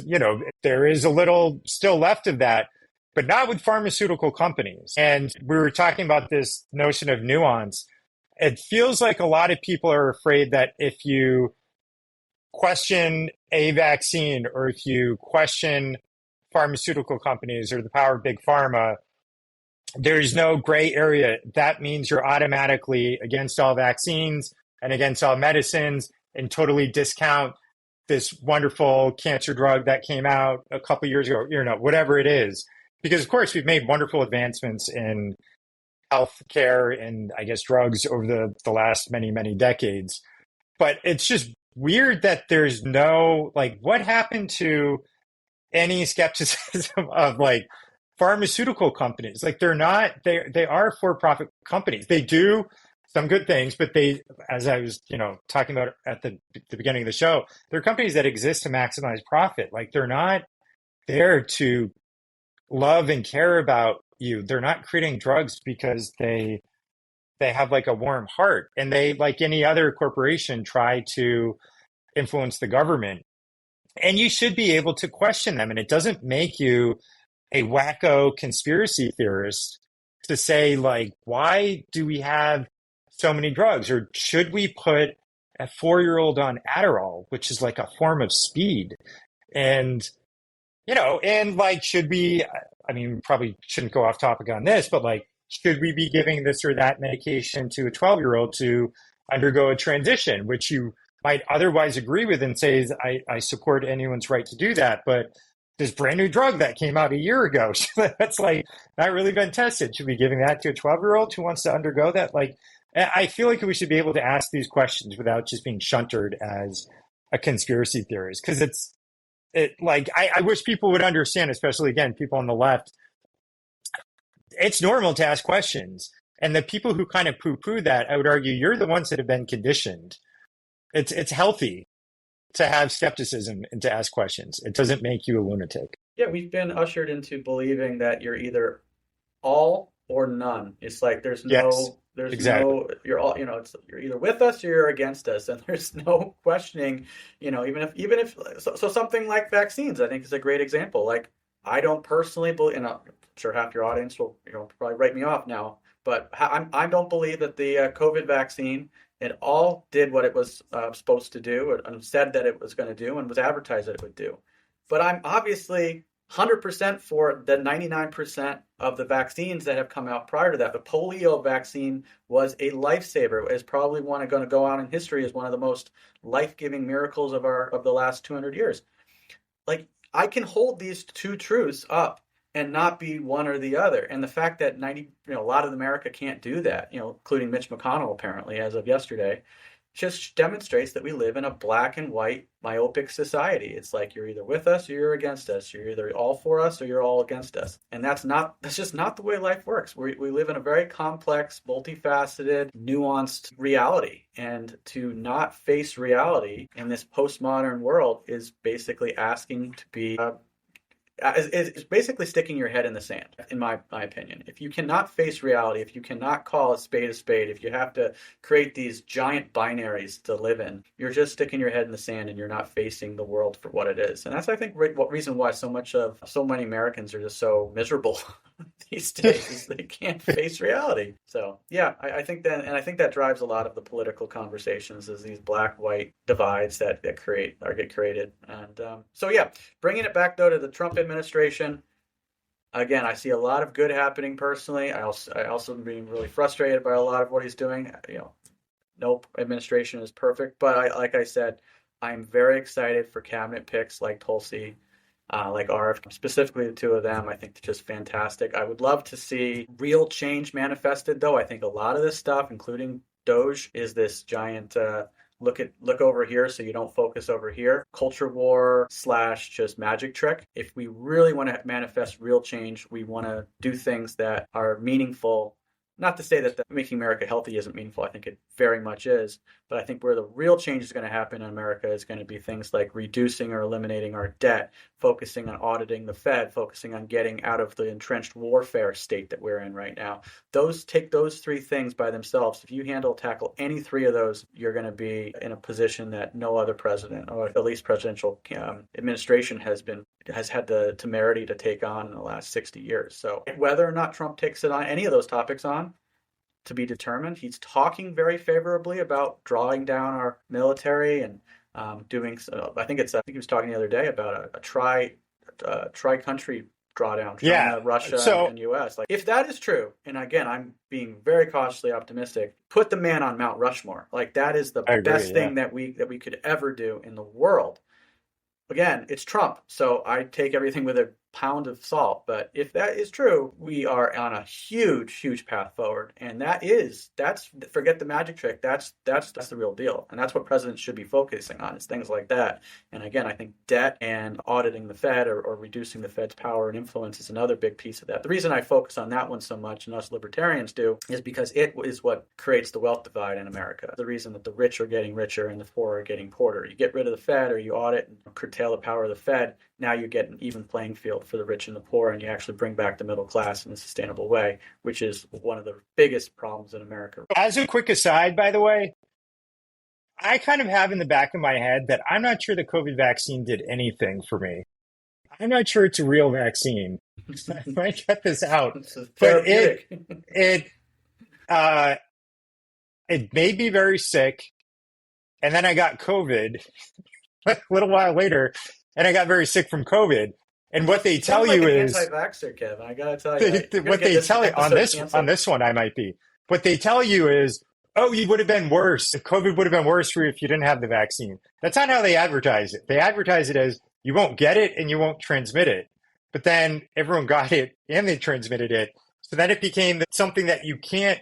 there is a little still left of that, but not with pharmaceutical companies. And we were talking about this notion of nuance. It feels like a lot of people are afraid that if you question a vaccine or if you question pharmaceutical companies or the power of big pharma, there's no gray area. That means you're automatically against all vaccines and against all medicines, and totally discount this wonderful cancer drug that came out a couple of years ago, whatever it is. Because, of course, we've made wonderful advancements in healthcare and, I guess, drugs over the last many, many decades. But it's just weird that there's no, what happened to any skepticism of, pharmaceutical companies? They are for-profit companies. They do some good things, but they, as I was, talking about at the beginning of the show, they're companies that exist to maximize profit. They're not there to love and care about you. They're not creating drugs because they have a warm heart, and they, like any other corporation, try to influence the government. And you should be able to question them. And it doesn't make you a wacko conspiracy theorist to say, why do we have so many drugs? Or should we put a 4-year-old on Adderall, which is a form of speed? And, should we, probably shouldn't go off topic on this, but should we be giving this or that medication to a 12-year-old to undergo a transition, which you might otherwise agree with and say, I support anyone's right to do that. But this brand new drug that came out a year ago, that's not really been tested. Should we be giving that to a 12-year-old who wants to undergo that? I feel like we should be able to ask these questions without just being shuntered as a conspiracy theorist. Because I wish people would understand, especially, again, people on the left, it's normal to ask questions. And the people who kind of poo-poo that, I would argue, you're the ones that have been conditioned. It's healthy to have skepticism and to ask questions. It doesn't make you a lunatic. Yeah, we've been ushered into believing that you're either all or none. It's there's exactly. no, you're all, you're either with us or you're against us, and there's no questioning, even if so something like vaccines, I think, is a great example. I don't personally believe, and I'm sure half your audience will, probably write me off now, but I don't believe that the COVID vaccine, it all did what it was supposed to do, and said that it was going to do, and was advertised that it would do. But I'm obviously 100% for the 99% of the vaccines that have come out prior to that. The polio vaccine was a lifesaver. It's probably going to go out in history as one of the most life-giving miracles of the last 200 years. I can hold these two truths up and not be one or the other. And the fact that a lot of America can't do that, including Mitch McConnell, apparently, as of yesterday, just demonstrates that we live in a black and white myopic society. It's you're either with us or you're against us. You're either all for us or you're all against us. And that's just not the way life works. We live in a very complex, multifaceted, nuanced reality. And to not face reality in this postmodern world is basically asking to be is basically sticking your head in the sand, in my opinion. If you cannot face reality, if you cannot call a spade, if you have to create these giant binaries to live in, you're just sticking your head in the sand and you're not facing the world for what it is. And that's, I think, what reason why so many Americans are just so miserable these days, is they can't face reality. So yeah, I think that drives a lot of the political conversations, is these black-white divides that get created. And so yeah, bringing it back though to the Trump administration, again, I see a lot of good happening personally. I also am being really frustrated by a lot of what he's doing. No administration is perfect, but like I said, I'm very excited for cabinet picks like Tulsi, like RF, specifically the two of them. I think they're just fantastic. I would love to see real change manifested, though. I think a lot of this stuff, including Doge, is this giant look over here so you don't focus over here culture war / just magic trick. If we really want to manifest real change, we want to do things that are meaningful. Not to say that making America healthy isn't meaningful. I think it very much is. But I think where the real change is going to happen in America is going to be things like reducing or eliminating our debt, focusing on auditing the Fed, focusing on getting out of the entrenched warfare state that we're in right now. Take those three things by themselves. If you tackle any three of those, you're going to be in a position that no other president, or at least presidential administration, has had the temerity to take on in the last 60 years. So whether or not Trump takes it on, any of those topics on, to be determined. He's talking very favorably about drawing down our military and doing. I think he was talking the other day about a tri-country drawdown, China, Russia, and U.S. Like, if that is true, and again, I'm being very cautiously optimistic, put the man on Mount Rushmore. Like, that is the best thing that we could ever do in the world. Again, it's Trump, so I take everything with a pound of salt. But if that is true, we are on a huge, huge path forward. And that's forget the magic trick. That's the real deal. And that's what presidents should be focusing on, is things like that. And again, I think debt and auditing the Fed or reducing the Fed's power and influence is another big piece of that. The reason I focus on that one so much, and us libertarians do, is because it is what creates the wealth divide in America. The reason that the rich are getting richer and the poor are getting poorer. You get rid of the Fed, or you audit and curtail the power of the Fed, now you get an even playing field for the rich and the poor, and you actually bring back the middle class in a sustainable way, which is one of the biggest problems in America. As a quick aside, by the way, I kind of have in the back of my head that I'm not sure the COVID vaccine did anything for me. I'm not sure it's a real vaccine. I might cut this out. But it made me very sick. And then I got COVID a little while later, and I got very sick from COVID. And what they tell you is anti-vaxxer, Kevin. I gotta tell you, what they tell you on this one, I might be. What they tell you is, oh, you would have been worse. COVID would have been worse for you if you didn't have the vaccine. That's not how they advertise it. They advertise it as you won't get it and you won't transmit it. But then everyone got it and they transmitted it. So then it became something that you can't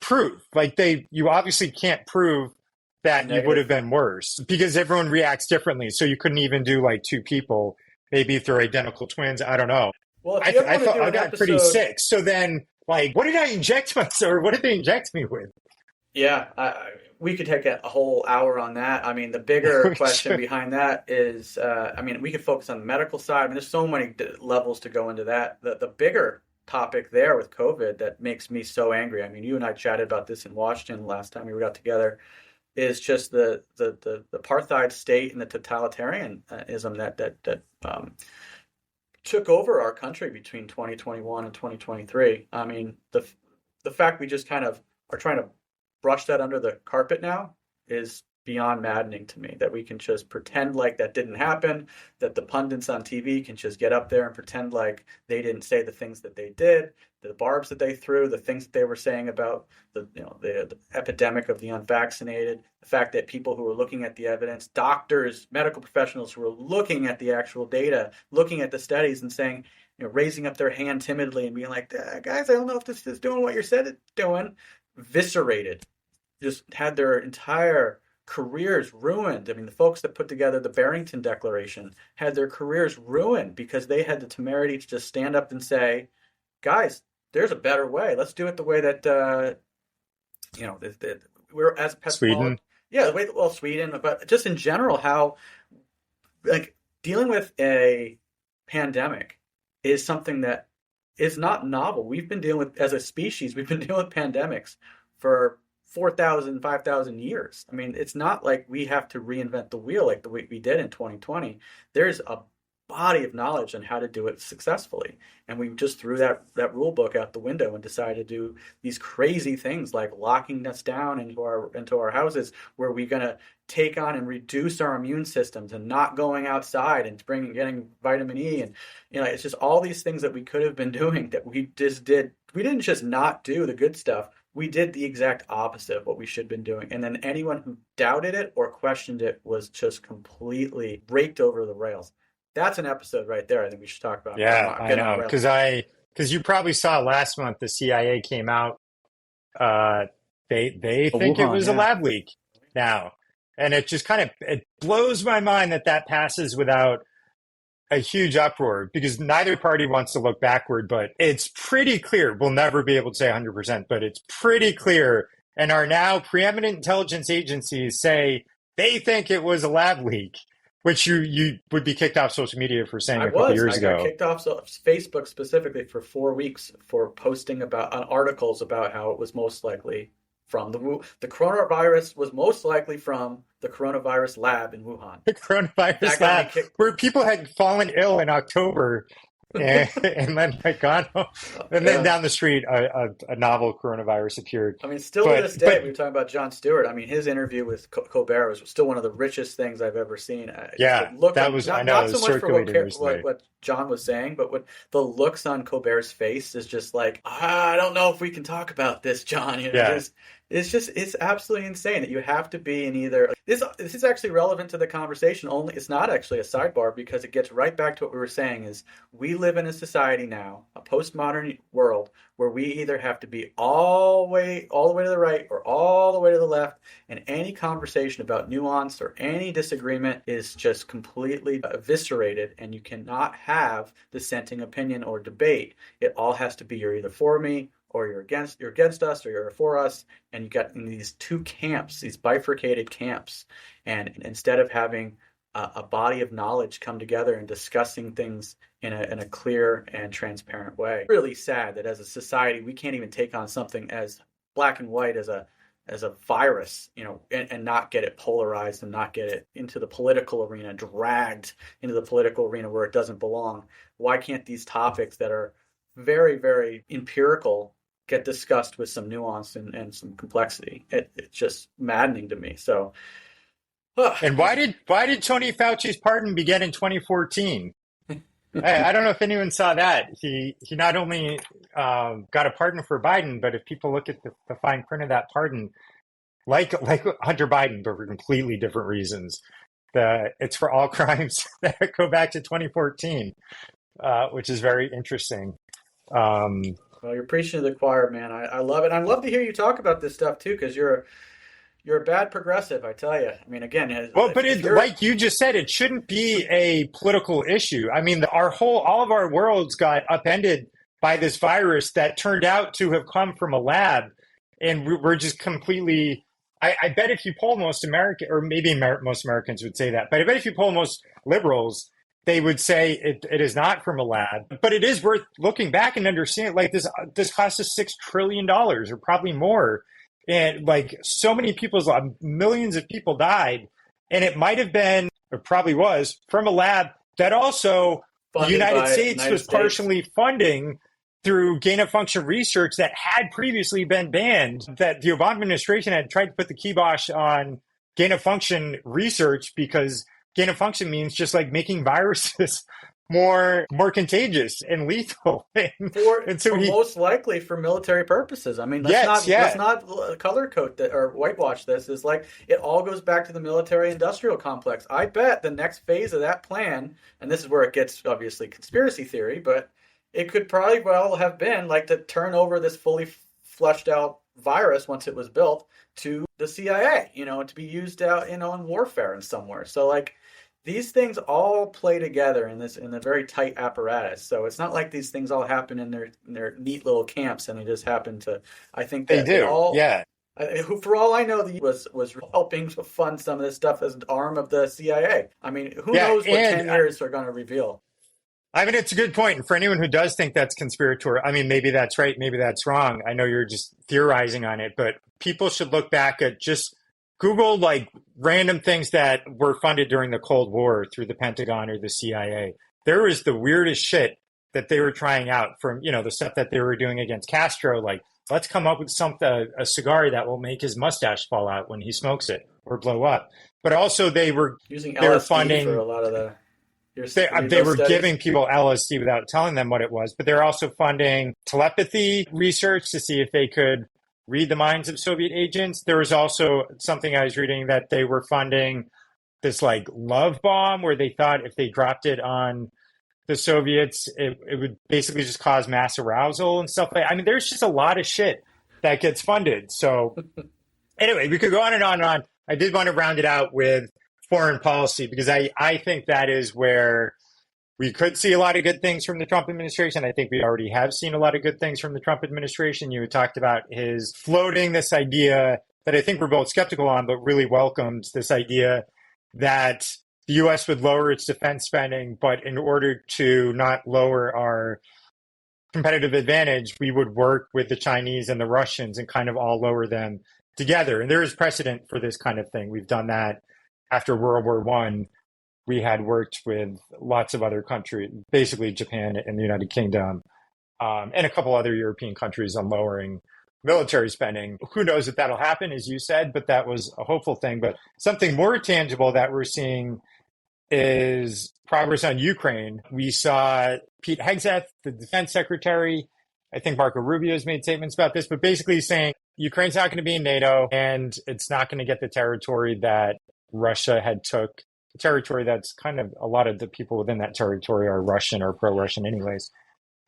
prove. Like you obviously can't prove that you would have been worse because everyone reacts differently. So you couldn't even do like two people, maybe if they're identical twins. I don't know. Well, I thought I got pretty sick. So then, like, what did I inject myself, or what did they inject me with? Yeah, we could take a whole hour on that. I mean, the bigger question behind that is, we could focus on the medical side. I mean, there's so many levels to go into that. The bigger topic there with COVID that makes me so angry. I mean, you and I chatted about this in Washington last time we got together, is just the apartheid state and the totalitarianism that took over our country between 2021 and 2023. I mean, the fact we just kind of are trying to brush that under the carpet now is beyond maddening to me, that we can just pretend like that didn't happen, that the pundits on TV can just get up there and pretend like they didn't say the things that they did, the barbs that they threw, the things that they were saying about the epidemic of the unvaccinated, the fact that people who were looking at the evidence, doctors, medical professionals who were looking at the actual data, looking at the studies and saying, raising up their hand timidly and being like, guys, I don't know if this is doing what you said it's doing, eviscerated, just had their entire careers ruined. I mean, the folks that put together the Barrington Declaration had their careers ruined because they had the temerity to just stand up and say, guys, there's a better way. Let's do it the way that, we're as Sweden. Yeah, the way that, Sweden, but just in general, how dealing with a pandemic is something that is not novel. We've been dealing with, as a species, we've been dealing with pandemics for 4,000, 5,000 years. I mean, it's not like we have to reinvent the wheel like the way we did in 2020. There's a body of knowledge on how to do it successfully. And we just threw that rule book out the window and decided to do these crazy things like locking us down into our houses, where we're going to take on and reduce our immune systems, and not going outside and getting vitamin E. And it's just all these things that we could have been doing that we just did. We didn't just not do the good stuff. We did the exact opposite of what we should have been doing. And then anyone who doubted it or questioned it was just completely raked over the rails. That's an episode right there I think we should talk about. Yeah, I know. Because you probably saw last month the CIA came out. They think it was a lab leak now. And it just it blows my mind that passes without a huge uproar, because neither party wants to look backward, but it's pretty clear. We'll never be able to say 100%, but it's pretty clear. And our now preeminent intelligence agencies say they think it was a lab leak, which you would be kicked off social media for saying a couple years ago. I got kicked off Facebook specifically for 4 weeks for posting about articles about how it was most likely from the coronavirus was most likely from the coronavirus lab in Wuhan. The coronavirus lab, where people had fallen ill in October and then had gone home. And then down the street, a novel coronavirus appeared. I mean, still to this day, we were talking about Jon Stewart. I mean, his interview with Colbert was still one of the richest things I've ever seen. That was, not so much for what John was saying, but what the looks on Colbert's face is just like, I don't know if we can talk about this, John. It's absolutely insane that you have to be in either. This is actually relevant to the conversation. Only it's not actually a sidebar, because it gets right back to what we were saying. Is we live in a society now, a postmodern world, where we either have to be all the way to the right or all the way to the left, and any conversation about nuance or any disagreement is just completely eviscerated, and you cannot have dissenting opinion or debate. It all has to be you're either for me or you're against us, or you're for us, and you got in these two camps, these bifurcated camps. And instead of having a body of knowledge come together and discussing things in a clear and transparent way, really sad that as a society we can't even take on something as black and white as a virus, and not get it polarized and not get it into the political arena, dragged into the political arena where it doesn't belong. Why can't these topics that are very, very empirical get discussed with some nuance and some complexity? It's just maddening to me. So, and why did Tony Fauci's pardon begin in 2014? I don't know if anyone saw that. He not only got a pardon for Biden, but if people look at the fine print of that pardon, like Hunter Biden, but for completely different reasons, it's for all crimes that go back to 2014, which is very interesting. Well, you're preaching to the choir, man. I love it. I love to hear you talk about this stuff too, because you're a bad progressive, I tell you. I mean, again, like you just said, it shouldn't be a political issue. I mean, all of our worlds got upended by this virus that turned out to have come from a lab, and we're just completely. I bet if you poll most American, or maybe most Americans would say that, but I bet if you poll most liberals, they would say it is not from a lab. But it is worth looking back and understanding, like this cost us $6 trillion or probably more. And like so many millions of people died. And it might have been, or probably was, from a lab that also the United States was partially funding through gain-of-function research that had previously been banned, that the Obama administration had tried to put the kibosh on gain-of-function research, because gain-of-function means just like making viruses more contagious and lethal. Most likely for military purposes. I mean, let's not color code that or whitewash this. Is like it all goes back to the military-industrial complex. I bet the next phase of that plan, and this is where it gets obviously conspiracy theory, but it could probably well have been like to turn over this fully fleshed out virus once it was built to the CIA, to be used out, in warfare in somewhere. So like these things all play together in a very tight apparatus. So it's not like these things all happen in their neat little camps and they just happen to. I think that they do. Who, for all I know, was helping to fund some of this stuff as an arm of the CIA. I mean, who knows what 10 years are going to reveal? I mean, it's a good point. And for anyone who does think that's conspiratorial, I mean, maybe that's right, maybe that's wrong. I know you're just theorizing on it, but people should look back at just Google like random things that were funded during the Cold War through the Pentagon or the CIA there was the weirdest shit that they were trying out, from, the stuff that they were doing against Castro, like, let's come up with a cigar that will make his mustache fall out when he smokes it or blow up. But also they were LSD for a lot of the. They were giving people LSD without telling them what it was, but they're also funding telepathy research to see if they could read the minds of Soviet agents. There was also something I was reading that they were funding this like love bomb, where they thought if they dropped it on the Soviets, it would basically just cause mass arousal and stuff like that. I mean, there's just a lot of shit that gets funded. So anyway, we could go on and on and on. I did want to round it out with foreign policy, because I think that is where we could see a lot of good things from the Trump administration. I think we already have seen a lot of good things from the Trump administration. You had talked about his floating this idea that I think we're both skeptical on, but really welcomed, this idea that the U.S. would lower its defense spending, but in order to not lower our competitive advantage, we would work with the Chinese and the Russians and kind of all lower them together. And there is precedent for this kind of thing. We've done that after World War I. We had worked with lots of other countries, basically Japan and the United Kingdom, and a couple other European countries, on lowering military spending. Who knows if that'll happen, as you said, but that was a hopeful thing. But something more tangible that we're seeing is progress on Ukraine. We saw Pete Hegseth, the defense secretary, I think Marco Rubio has made statements about this, but basically saying Ukraine's not going to be in NATO, and it's not going to get the territory that Russia had took. The territory that's kind of, a lot of the people within that territory are Russian or pro-Russian anyways.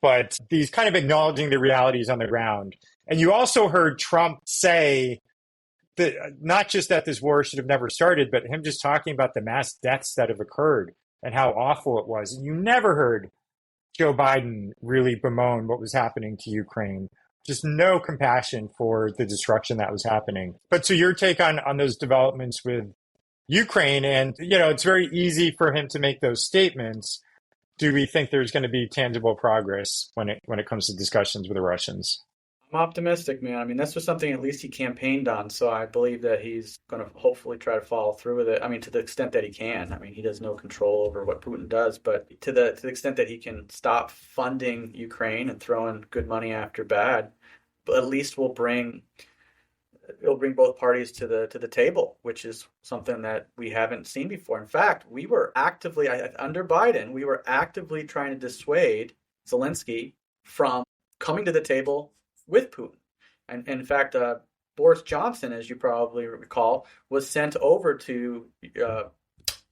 But these kind of acknowledging the realities on the ground. And you also heard Trump say that not just that this war should have never started, but him just talking about the mass deaths that have occurred and how awful it was. You never heard Joe Biden really bemoan what was happening to Ukraine. Just no compassion for the destruction that was happening. But so your take on those developments with Ukraine, and, it's very easy for him to make those statements. Do we think there's going to be tangible progress when it comes to discussions with the Russians? I'm optimistic, man. I mean, this was something at least he campaigned on, so I believe that he's going to hopefully try to follow through with it. I mean, to the extent that he can. I mean, he has no control over what Putin does, but to the extent that he can stop funding Ukraine and throwing good money after bad, but at least it'll bring both parties to the table, which is something that we haven't seen before. In fact, we were actively, under Biden, we were actively trying to dissuade Zelensky from coming to the table with Putin. And in fact, Boris Johnson, as you probably recall, was sent over to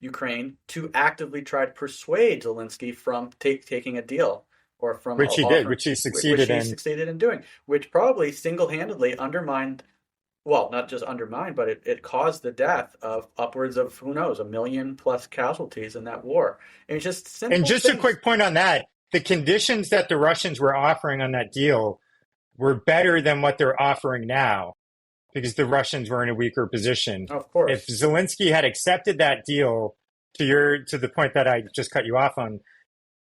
Ukraine to actively try to persuade Zelensky from taking a deal, or from which he did, which he succeeded in doing, which probably single-handedly undermined. Well, not just undermined, but it caused the death of upwards of, who knows, 1 million plus casualties in that war. And just simple And just things. A quick point on that. The conditions that the Russians were offering on that deal were better than what they're offering now, because the Russians were in a weaker position. Of course. If Zelensky had accepted that deal, to the point that I just cut you off on,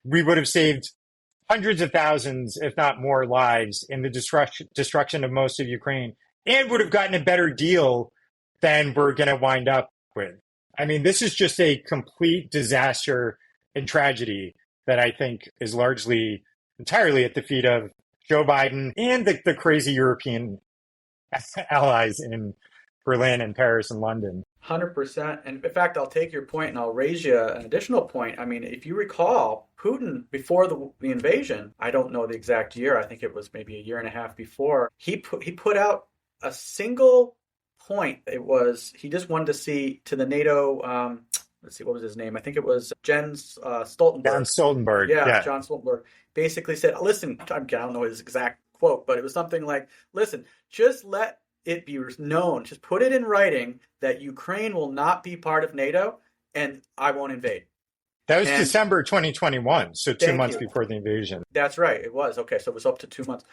we would have saved hundreds of thousands, if not more, lives in the destruction of most of Ukraine, and would have gotten a better deal than we're going to wind up with. I mean, this is just a complete disaster and tragedy that I think is largely, entirely at the feet of Joe Biden and the crazy European allies in Berlin and Paris and London. 100%. And in fact, I'll take your point and I'll raise you an additional point. I mean, if you recall, Putin, before the invasion, I don't know the exact year, I think it was maybe a year and a half before, he put out a single point. It was, he just wanted to see to the NATO, let's see, what was his name? I think it was Jens Stoltenberg. John Stoltenberg. Yeah, John Stoltenberg basically said, listen, I don't know his exact quote, but it was something like, listen, just let it be known, just put it in writing that Ukraine will not be part of NATO and I won't invade. That was December 2021, so 2 months before the invasion. That's right, it was. Okay, so it was up to 2 months.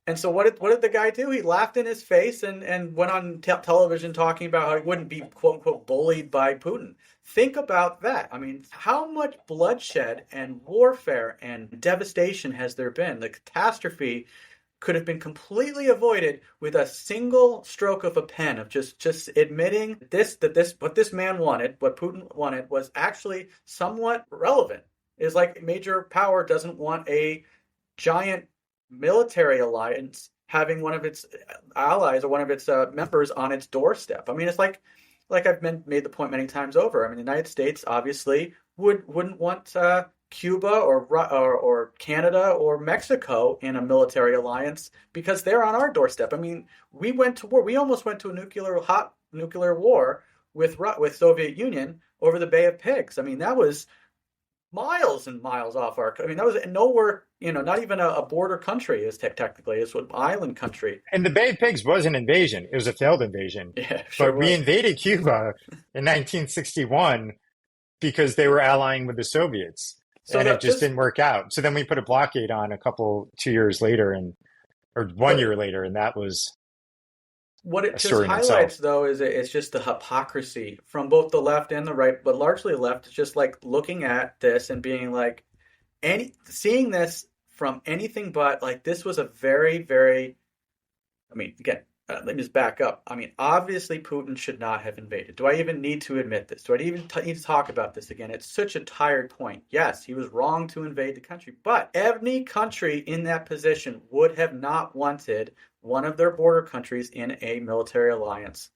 And so what did the guy do? He laughed in his face and went on television talking about how he wouldn't be, quote unquote, bullied by Putin. Think about that. I mean, how much bloodshed and warfare and devastation has there been? The catastrophe could have been completely avoided with a single stroke of a pen of just admitting that what this man wanted, what Putin wanted, was actually somewhat relevant. is like a major power doesn't want a giant military alliance having one of its allies or one of its members on its doorstep. I mean, it's like I've made the point many times over. I mean, the United States obviously wouldn't want Cuba or Canada or Mexico in a military alliance because they're on our doorstep. I mean, we went to war. We almost went to a hot nuclear war with Soviet Union over the Bay of Pigs. I mean, that was miles and miles off our. I mean, that was nowhere. Not even a border country is technically. It's an island country. And the Bay of Pigs was an invasion. It was a failed invasion. Yeah, sure but we invaded Cuba in 1961 because they were allying with the Soviets. So and it just didn't work out. So then we put a blockade on 2 years later, or 1 year later, and that was what it just highlights, though, is it's just the hypocrisy from both the left and the right, but largely left. It's just like looking at this and being like, seeing this from anything but like this was a very, very. I mean, again, let me just back up. I mean, obviously, Putin should not have invaded. Do I even need to admit this? Do I even need to talk about this again? It's such a tired point. Yes, he was wrong to invade the country, but any country in that position would have not wanted one of their border countries in a military alliance.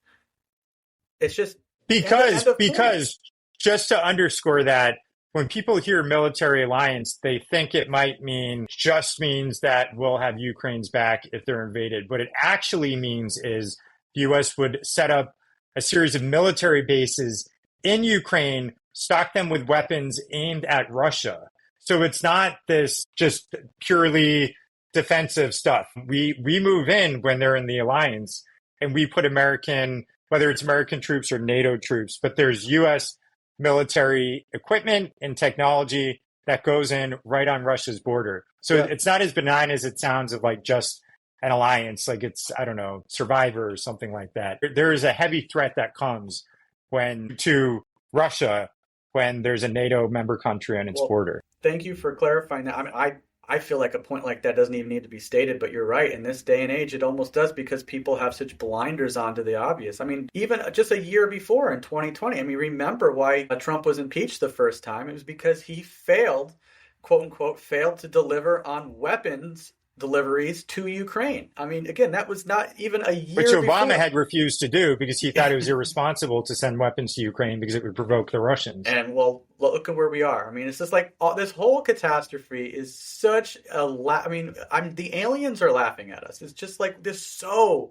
It's just because just to underscore that, when people hear military alliance, they think it means that we'll have Ukraine's back if they're invaded. What it actually means is the U.S. would set up a series of military bases in Ukraine, stock them with weapons aimed at Russia. So it's not this just purely defensive stuff. We move in when they're in the alliance, and we put whether it's American troops or NATO troops, but there's U.S. military equipment and technology that goes in right on Russia's border. So It's not as benign as it sounds of like just an alliance, like it's, I don't know, Survivor or something like that. There is a heavy threat that comes to Russia when there's a NATO member country on its border. Thank you for clarifying that. I mean, I feel like a point like that doesn't even need to be stated, but you're right. In this day and age, it almost does because people have such blinders onto the obvious. I mean, even just a year before in 2020, I mean, remember why Trump was impeached the first time? It was because he failed, quote unquote, failed to deliver on weapons deliveries to Ukraine. I mean, again, that was not even a year Which Obama before. had refused to do because he thought it was irresponsible to send weapons to Ukraine because it would provoke the Russians. And well, look at where we are. I mean, it's just like this whole catastrophe is such I mean, the aliens are laughing at us. It's just like this so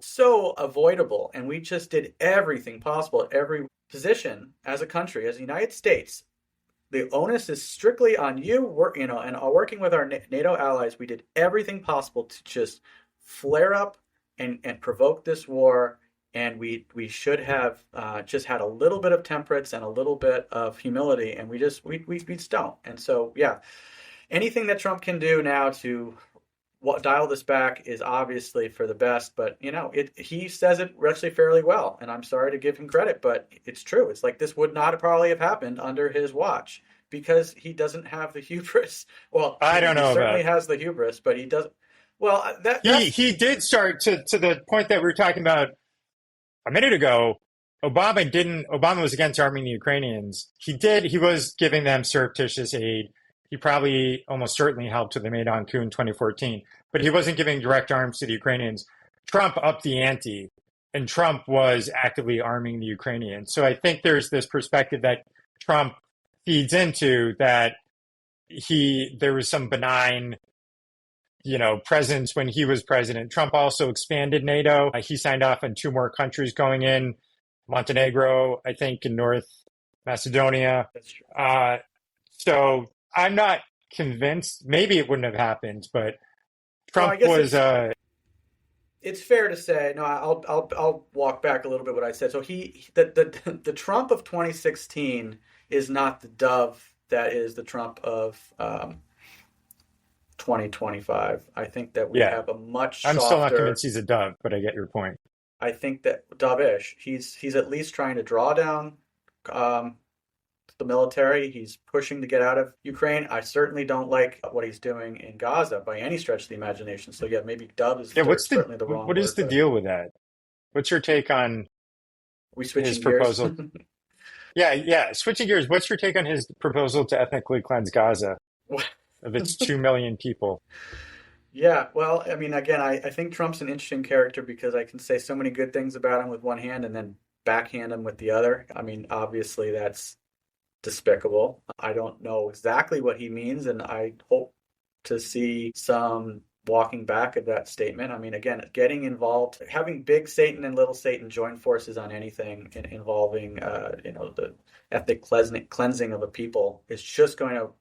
avoidable. And we just did everything possible at every position as a country, as the United States. The onus is strictly on you, and working with our NATO allies, we did everything possible to just flare up and provoke this war. And we should have just had a little bit of temperance and a little bit of humility, and we just don't. And so, yeah, anything that Trump can do now to dial this back is obviously for the best. But he says it actually fairly well, and I'm sorry to give him credit, but it's true. It's like this would not probably have happened under his watch because he doesn't have the hubris. Well, I don't know. He certainly has the hubris, but he doesn't. Well, he did start to the point that we were talking about a minute ago. Obama was against arming the Ukrainians. He was giving them surreptitious aid. He probably almost certainly helped with the Maidan coup in 2014, but he wasn't giving direct arms to the Ukrainians. Trump upped the ante, and Trump was actively arming the Ukrainians. So I think there's this perspective that Trump feeds into, that there was some benign, presence when he was president. Trump also expanded NATO. He signed off on 2 more countries going in, Montenegro, I think, and North Macedonia. That's true. So I'm not convinced. Maybe it wouldn't have happened, but Trump was. It's fair to say. No, I'll walk back a little bit what I said. So the Trump of 2016 is not the dove that is the Trump of 2025. I think that we have a much softer. I'm still not convinced he's a dove, but I get your point. I think that dovish. He's at least trying to draw down the military. He's pushing to get out of Ukraine. I certainly don't like what he's doing in Gaza by any stretch of the imagination. So yeah, maybe dove is certainly the wrong word. What is the deal with that? What's your take on his proposal? Yeah. Switching gears, what's your take on his proposal to ethnically cleanse Gaza? of its 2 million people. Yeah, well, I mean, again, I think Trump's an interesting character because I can say so many good things about him with one hand and then backhand him with the other. I mean, obviously that's despicable. I don't know exactly what he means, and I hope to see some walking back of that statement. I mean, again, getting involved, having big Satan and little Satan join forces on anything involving, the ethnic cleansing of a people is just going to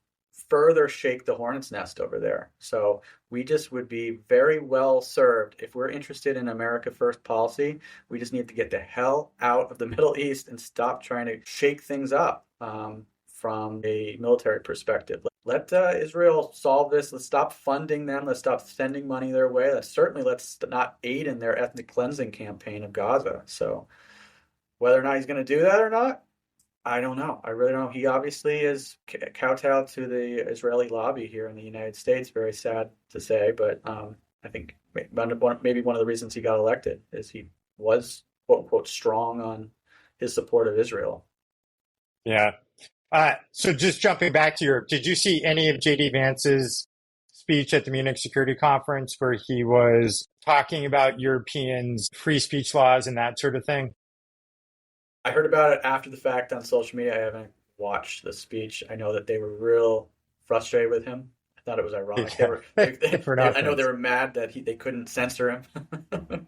further shake the hornet's nest over there. So we just would be very well served if we're interested in America First policy. We just need to get the hell out of the Middle East and stop trying to shake things up from a military perspective. Let Israel solve this. Let's stop funding them. Let's stop sending money their way. Let's not aid in their ethnic cleansing campaign of Gaza. So whether or not he's going to do that or not, I don't know. I really don't know. He obviously is kowtowed to the Israeli lobby here in the United States. Very sad to say, but I think maybe one of the reasons he got elected is he was, quote unquote, strong on his support of Israel. Yeah. So just jumping back to Europe, did you see any of J.D. Vance's speech at the Munich Security Conference where he was talking about Europeans' free speech laws and that sort of thing? I heard about it after the fact on social media. I haven't watched the speech. I know that they were real frustrated with him. I thought it was ironic. Yeah. I know they were mad that they couldn't censor him.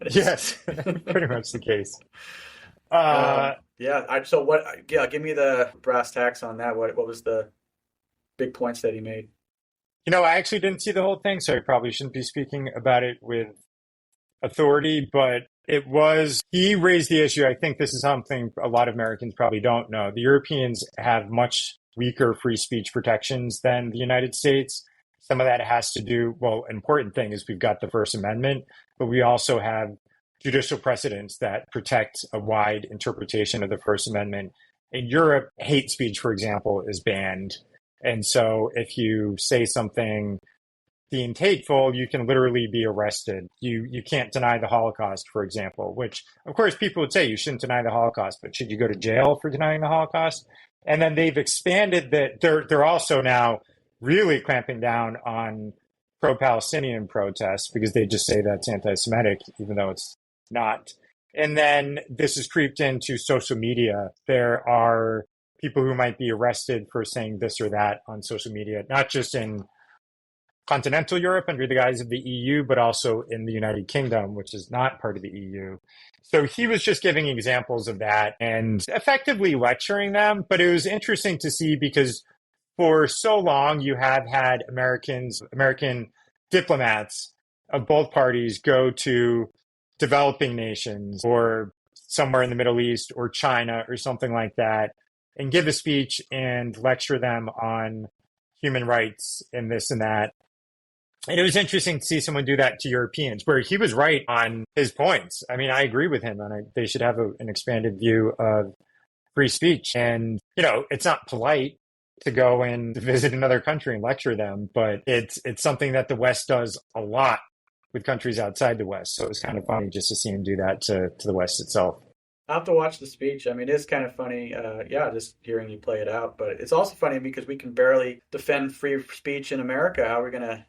Yes, pretty much the case. So what? Yeah, give me the brass tacks on that. What was the big points that he made? I actually didn't see the whole thing, so I probably shouldn't be speaking about it with authority, but he raised the issue. I think this is something a lot of Americans probably don't know. The Europeans have much weaker free speech protections than the United States. Some of that has to do, important thing is we've got the First Amendment, but we also have judicial precedents that protect a wide interpretation of the First Amendment. In Europe, hate speech, for example, is banned. And so if you say something deemed hateful, you can literally be arrested. You can't deny the Holocaust, for example, which, of course, people would say you shouldn't deny the Holocaust, but should you go to jail for denying the Holocaust? And then they've expanded that. They're also now really clamping down on pro-Palestinian protests because they just say that's anti-Semitic, even though it's not. And then this has creeped into social media. There are people who might be arrested for saying this or that on social media, not just in continental Europe under the guise of the EU, but also in the United Kingdom, which is not part of the EU. So he was just giving examples of that and effectively lecturing them. But it was interesting to see because for so long you have had American diplomats of both parties go to developing nations or somewhere in the Middle East or China or something like that and give a speech and lecture them on human rights and this and that. And it was interesting to see someone do that to Europeans, where he was right on his points. I mean, I agree with him, and they should have an expanded view of free speech. And, it's not polite to go and visit another country and lecture them, but it's something that the West does a lot with countries outside the West. So it was kind of funny just to see him do that to the West itself. I'll have to watch the speech. I mean, it's kind of funny, just hearing you play it out. But it's also funny because we can barely defend free speech in America. How are we going to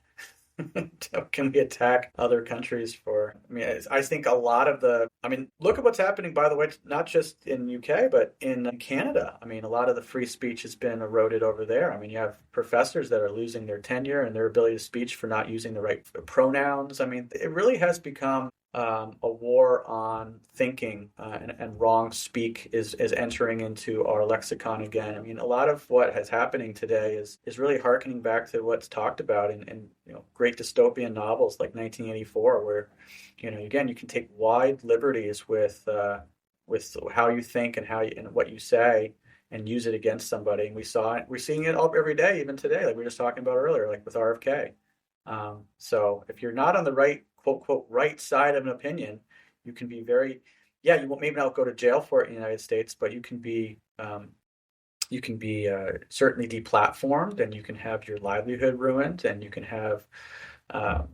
can we attack other countries for? I mean, I think a lot of look at what's happening, by the way, not just in UK, but in Canada. I mean, a lot of the free speech has been eroded over there. I mean, you have professors that are losing their tenure and their ability to speech for not using the right pronouns. I mean, it really has become a war on thinking and wrong speak is entering into our lexicon again. I mean, a lot of what is happening today is really hearkening back to what's talked about in great dystopian novels like 1984, where again you can take wide liberties with how you think and and what you say and use it against somebody. And we're seeing it every day, even today, like we were just talking about earlier, like with RFK. So if you're not on the right quote, quote, right side of an opinion, you can be you won't maybe not go to jail for it in the United States, but you can be certainly deplatformed, and you can have your livelihood ruined, and you can have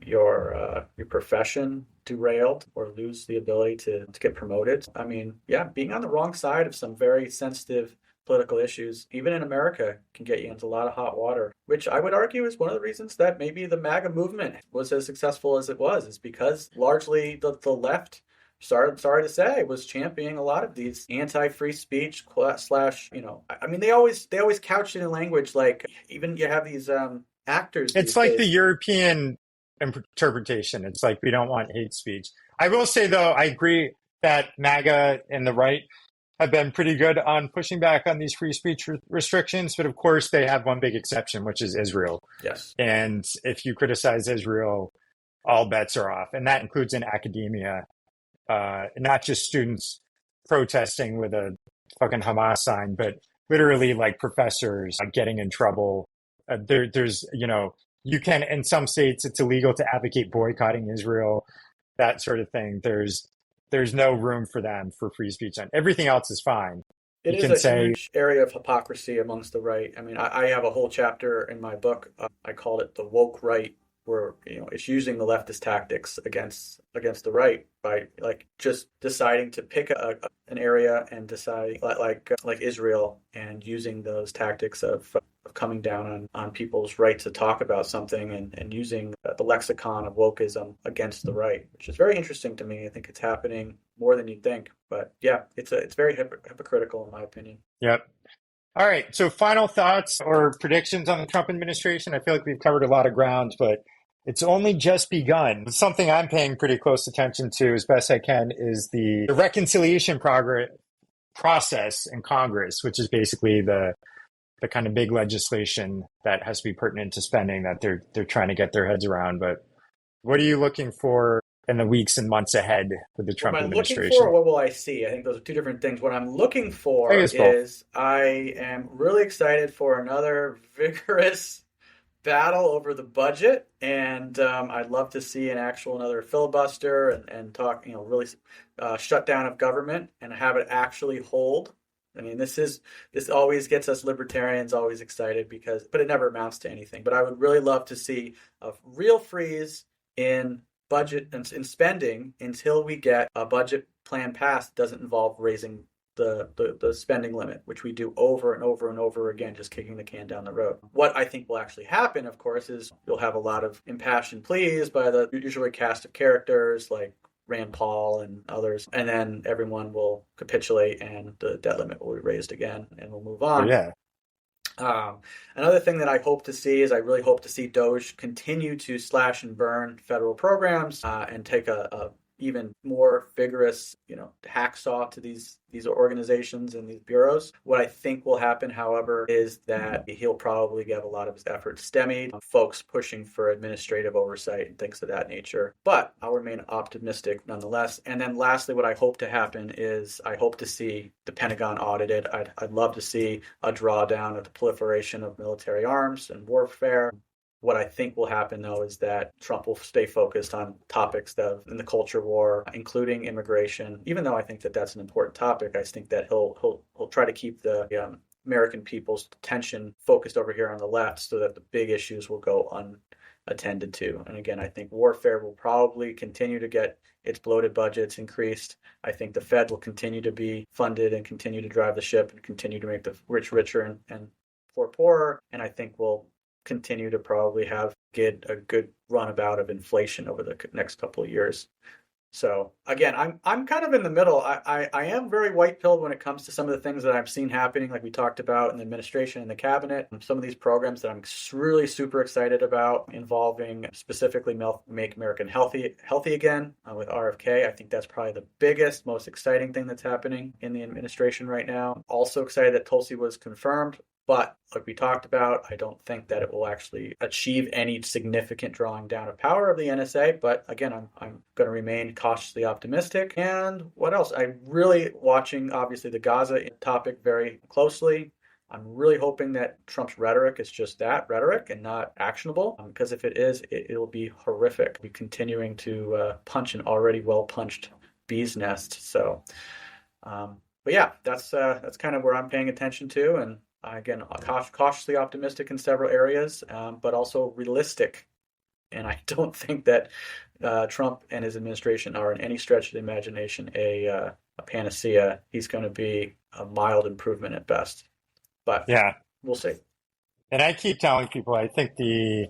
your profession derailed or lose the ability to get promoted. I mean, being on the wrong side of some very sensitive political issues, even in America, can get you into a lot of hot water, which I would argue is one of the reasons that maybe the MAGA movement was as successful as it was, is because largely the left, sorry to say, was championing a lot of these anti-free speech slash, I mean, they always couch it in language like, even you have these actors It's these like days. the European interpretation. It's like we don't want hate speech. I will say, though, I agree that MAGA and the right have been pretty good on pushing back on these free speech restrictions. But of course, they have one big exception, which is Israel. Yes. And if you criticize Israel, all bets are off. And that includes in academia, not just students protesting with a fucking Hamas sign, but literally like professors getting in trouble. There's, you can, in some states, it's illegal to advocate boycotting Israel, that sort of thing. There's no room for them for free speech. And everything else is fine. It is a huge area of hypocrisy amongst the right. I mean, I have a whole chapter in my book. I called it the woke right, where it's using the leftist tactics against the right by like just deciding to pick an area and decide like Israel, and using those tactics of coming down on people's right to talk about something, and using the lexicon of wokeism against the right, which is very interesting to me. I think it's happening more than you'd think, but yeah, it's very hypocritical in my opinion. Yep. All right. So final thoughts or predictions on the Trump administration. I feel like we've covered a lot of ground, but it's only just begun. Something I'm paying pretty close attention to as best I can is the reconciliation process in Congress, which is basically the kind of big legislation that has to be pertinent to spending that they're trying to get their heads around. But what are you looking for in the weeks and months ahead with the Trump administration? What am I looking for, or what will I see? I think those are two different things. What I'm looking for is I am really excited for another vigorous battle over the budget, and I'd love to see another filibuster and talk, really shutdown of government and have it actually hold. I mean, this always gets us libertarians always excited but it never amounts to anything. But I would really love to see a real freeze in budget and in spending until we get a budget plan passed that doesn't involve raising the spending limit, which we do over and over and over again, just kicking the can down the road. What I think will actually happen, of course, is you'll have a lot of impassioned pleas by the usually cast of characters like Rand Paul and others, and then everyone will capitulate and the debt limit will be raised again and we'll move on. Yeah. Another thing that I hope to see is I really hope to see DOGE continue to slash and burn federal programs and take a even more vigorous, hacksaw to these organizations and these bureaus. What I think will happen, however, is that he'll probably get a lot of his efforts stymied, folks pushing for administrative oversight and things of that nature. But I'll remain optimistic nonetheless. And then lastly, what I hope to happen is I hope to see the Pentagon audited. I'd love to see a drawdown of the proliferation of military arms and warfare. What I think will happen, though, is that Trump will stay focused on topics in the culture war, including immigration. Even though I think that that's an important topic, I think that he'll try to keep the American people's attention focused over here on the left, so that the big issues will go unattended to. And again, I think warfare will probably continue to get its bloated budgets increased. I think the Fed will continue to be funded and continue to drive the ship and continue to make the rich richer and poor poorer. And I think we'll continue to probably get a good runabout of inflation over the next couple of years. So again, I'm kind of in the middle. I am very white-pilled when it comes to some of the things that I've seen happening, like we talked about in the administration and the cabinet. Some of these programs that I'm really super excited about, involving specifically Make America Healthy Again with RFK. I think that's probably the biggest, most exciting thing that's happening in the administration right now. Also excited that Tulsi was confirmed. But like we talked about, I don't think that it will actually achieve any significant drawing down of power of the NSA. But again, I'm going to remain cautiously optimistic. And what else? I'm really watching, obviously, the Gaza topic very closely. I'm really hoping that Trump's rhetoric is just that, rhetoric, and not actionable. Because if it is, it'll be horrific. We'll be continuing to punch an already well-punched bee's nest. So, but yeah, that's kind of where I'm paying attention to. And again, cautiously optimistic in several areas, but also realistic. And I don't think that Trump and his administration are in any stretch of the imagination a panacea. He's going to be a mild improvement at best. But Yeah. we'll see. And I keep telling people, I think the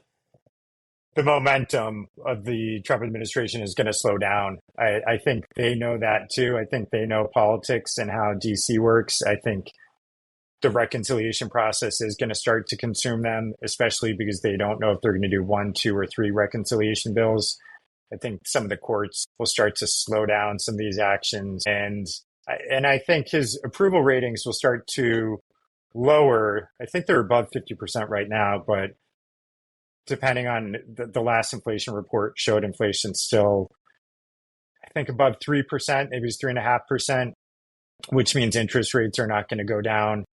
momentum of the Trump administration is going to slow down. I think they know that too. I think they know politics and how DC works. I think the reconciliation process is going to start to consume them, especially because they don't know if they're going to do 1, 2, or 3 reconciliation bills. I think some of the courts will start to slow down some of these actions. And I think his approval ratings will start to lower. I think they're above 50% right now, but depending on the last inflation report showed inflation still, I think above 3%, maybe it's 3.5%, which means interest rates are not going to go down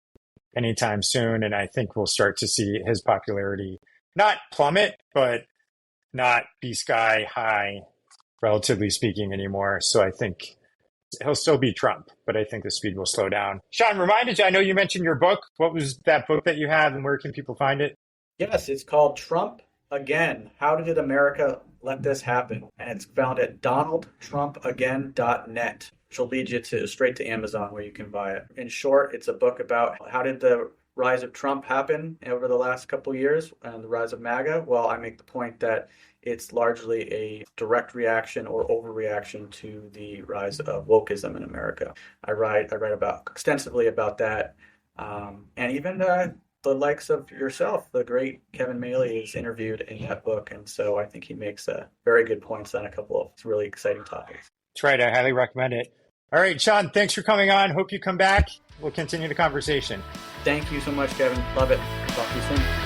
anytime soon. And I think we'll start to see his popularity not plummet, but not be sky high, relatively speaking, anymore. So I think he'll still be Trump, but I think the speed will slow down. Sean, I know you mentioned your book. What was that book that you have and where can people find it? Yes, it's called Trump Again. How did America let this happen? And it's found at donaldtrumpagain.net, which will lead you straight to Amazon where you can buy it. In short, it's a book about how did the rise of Trump happen over the last couple of years and the rise of MAGA. Well, I make the point that it's largely a direct reaction or overreaction to the rise of wokeism in America. I write extensively about that, and even the likes of yourself, the great Kevin Maley, is interviewed in that book, and so I think he makes very good points on a couple of really exciting topics. That's right. I highly recommend it. All right, Sean, thanks for coming on. Hope you come back. We'll continue the conversation. Thank you so much, Kevin. Love it. Talk to you soon.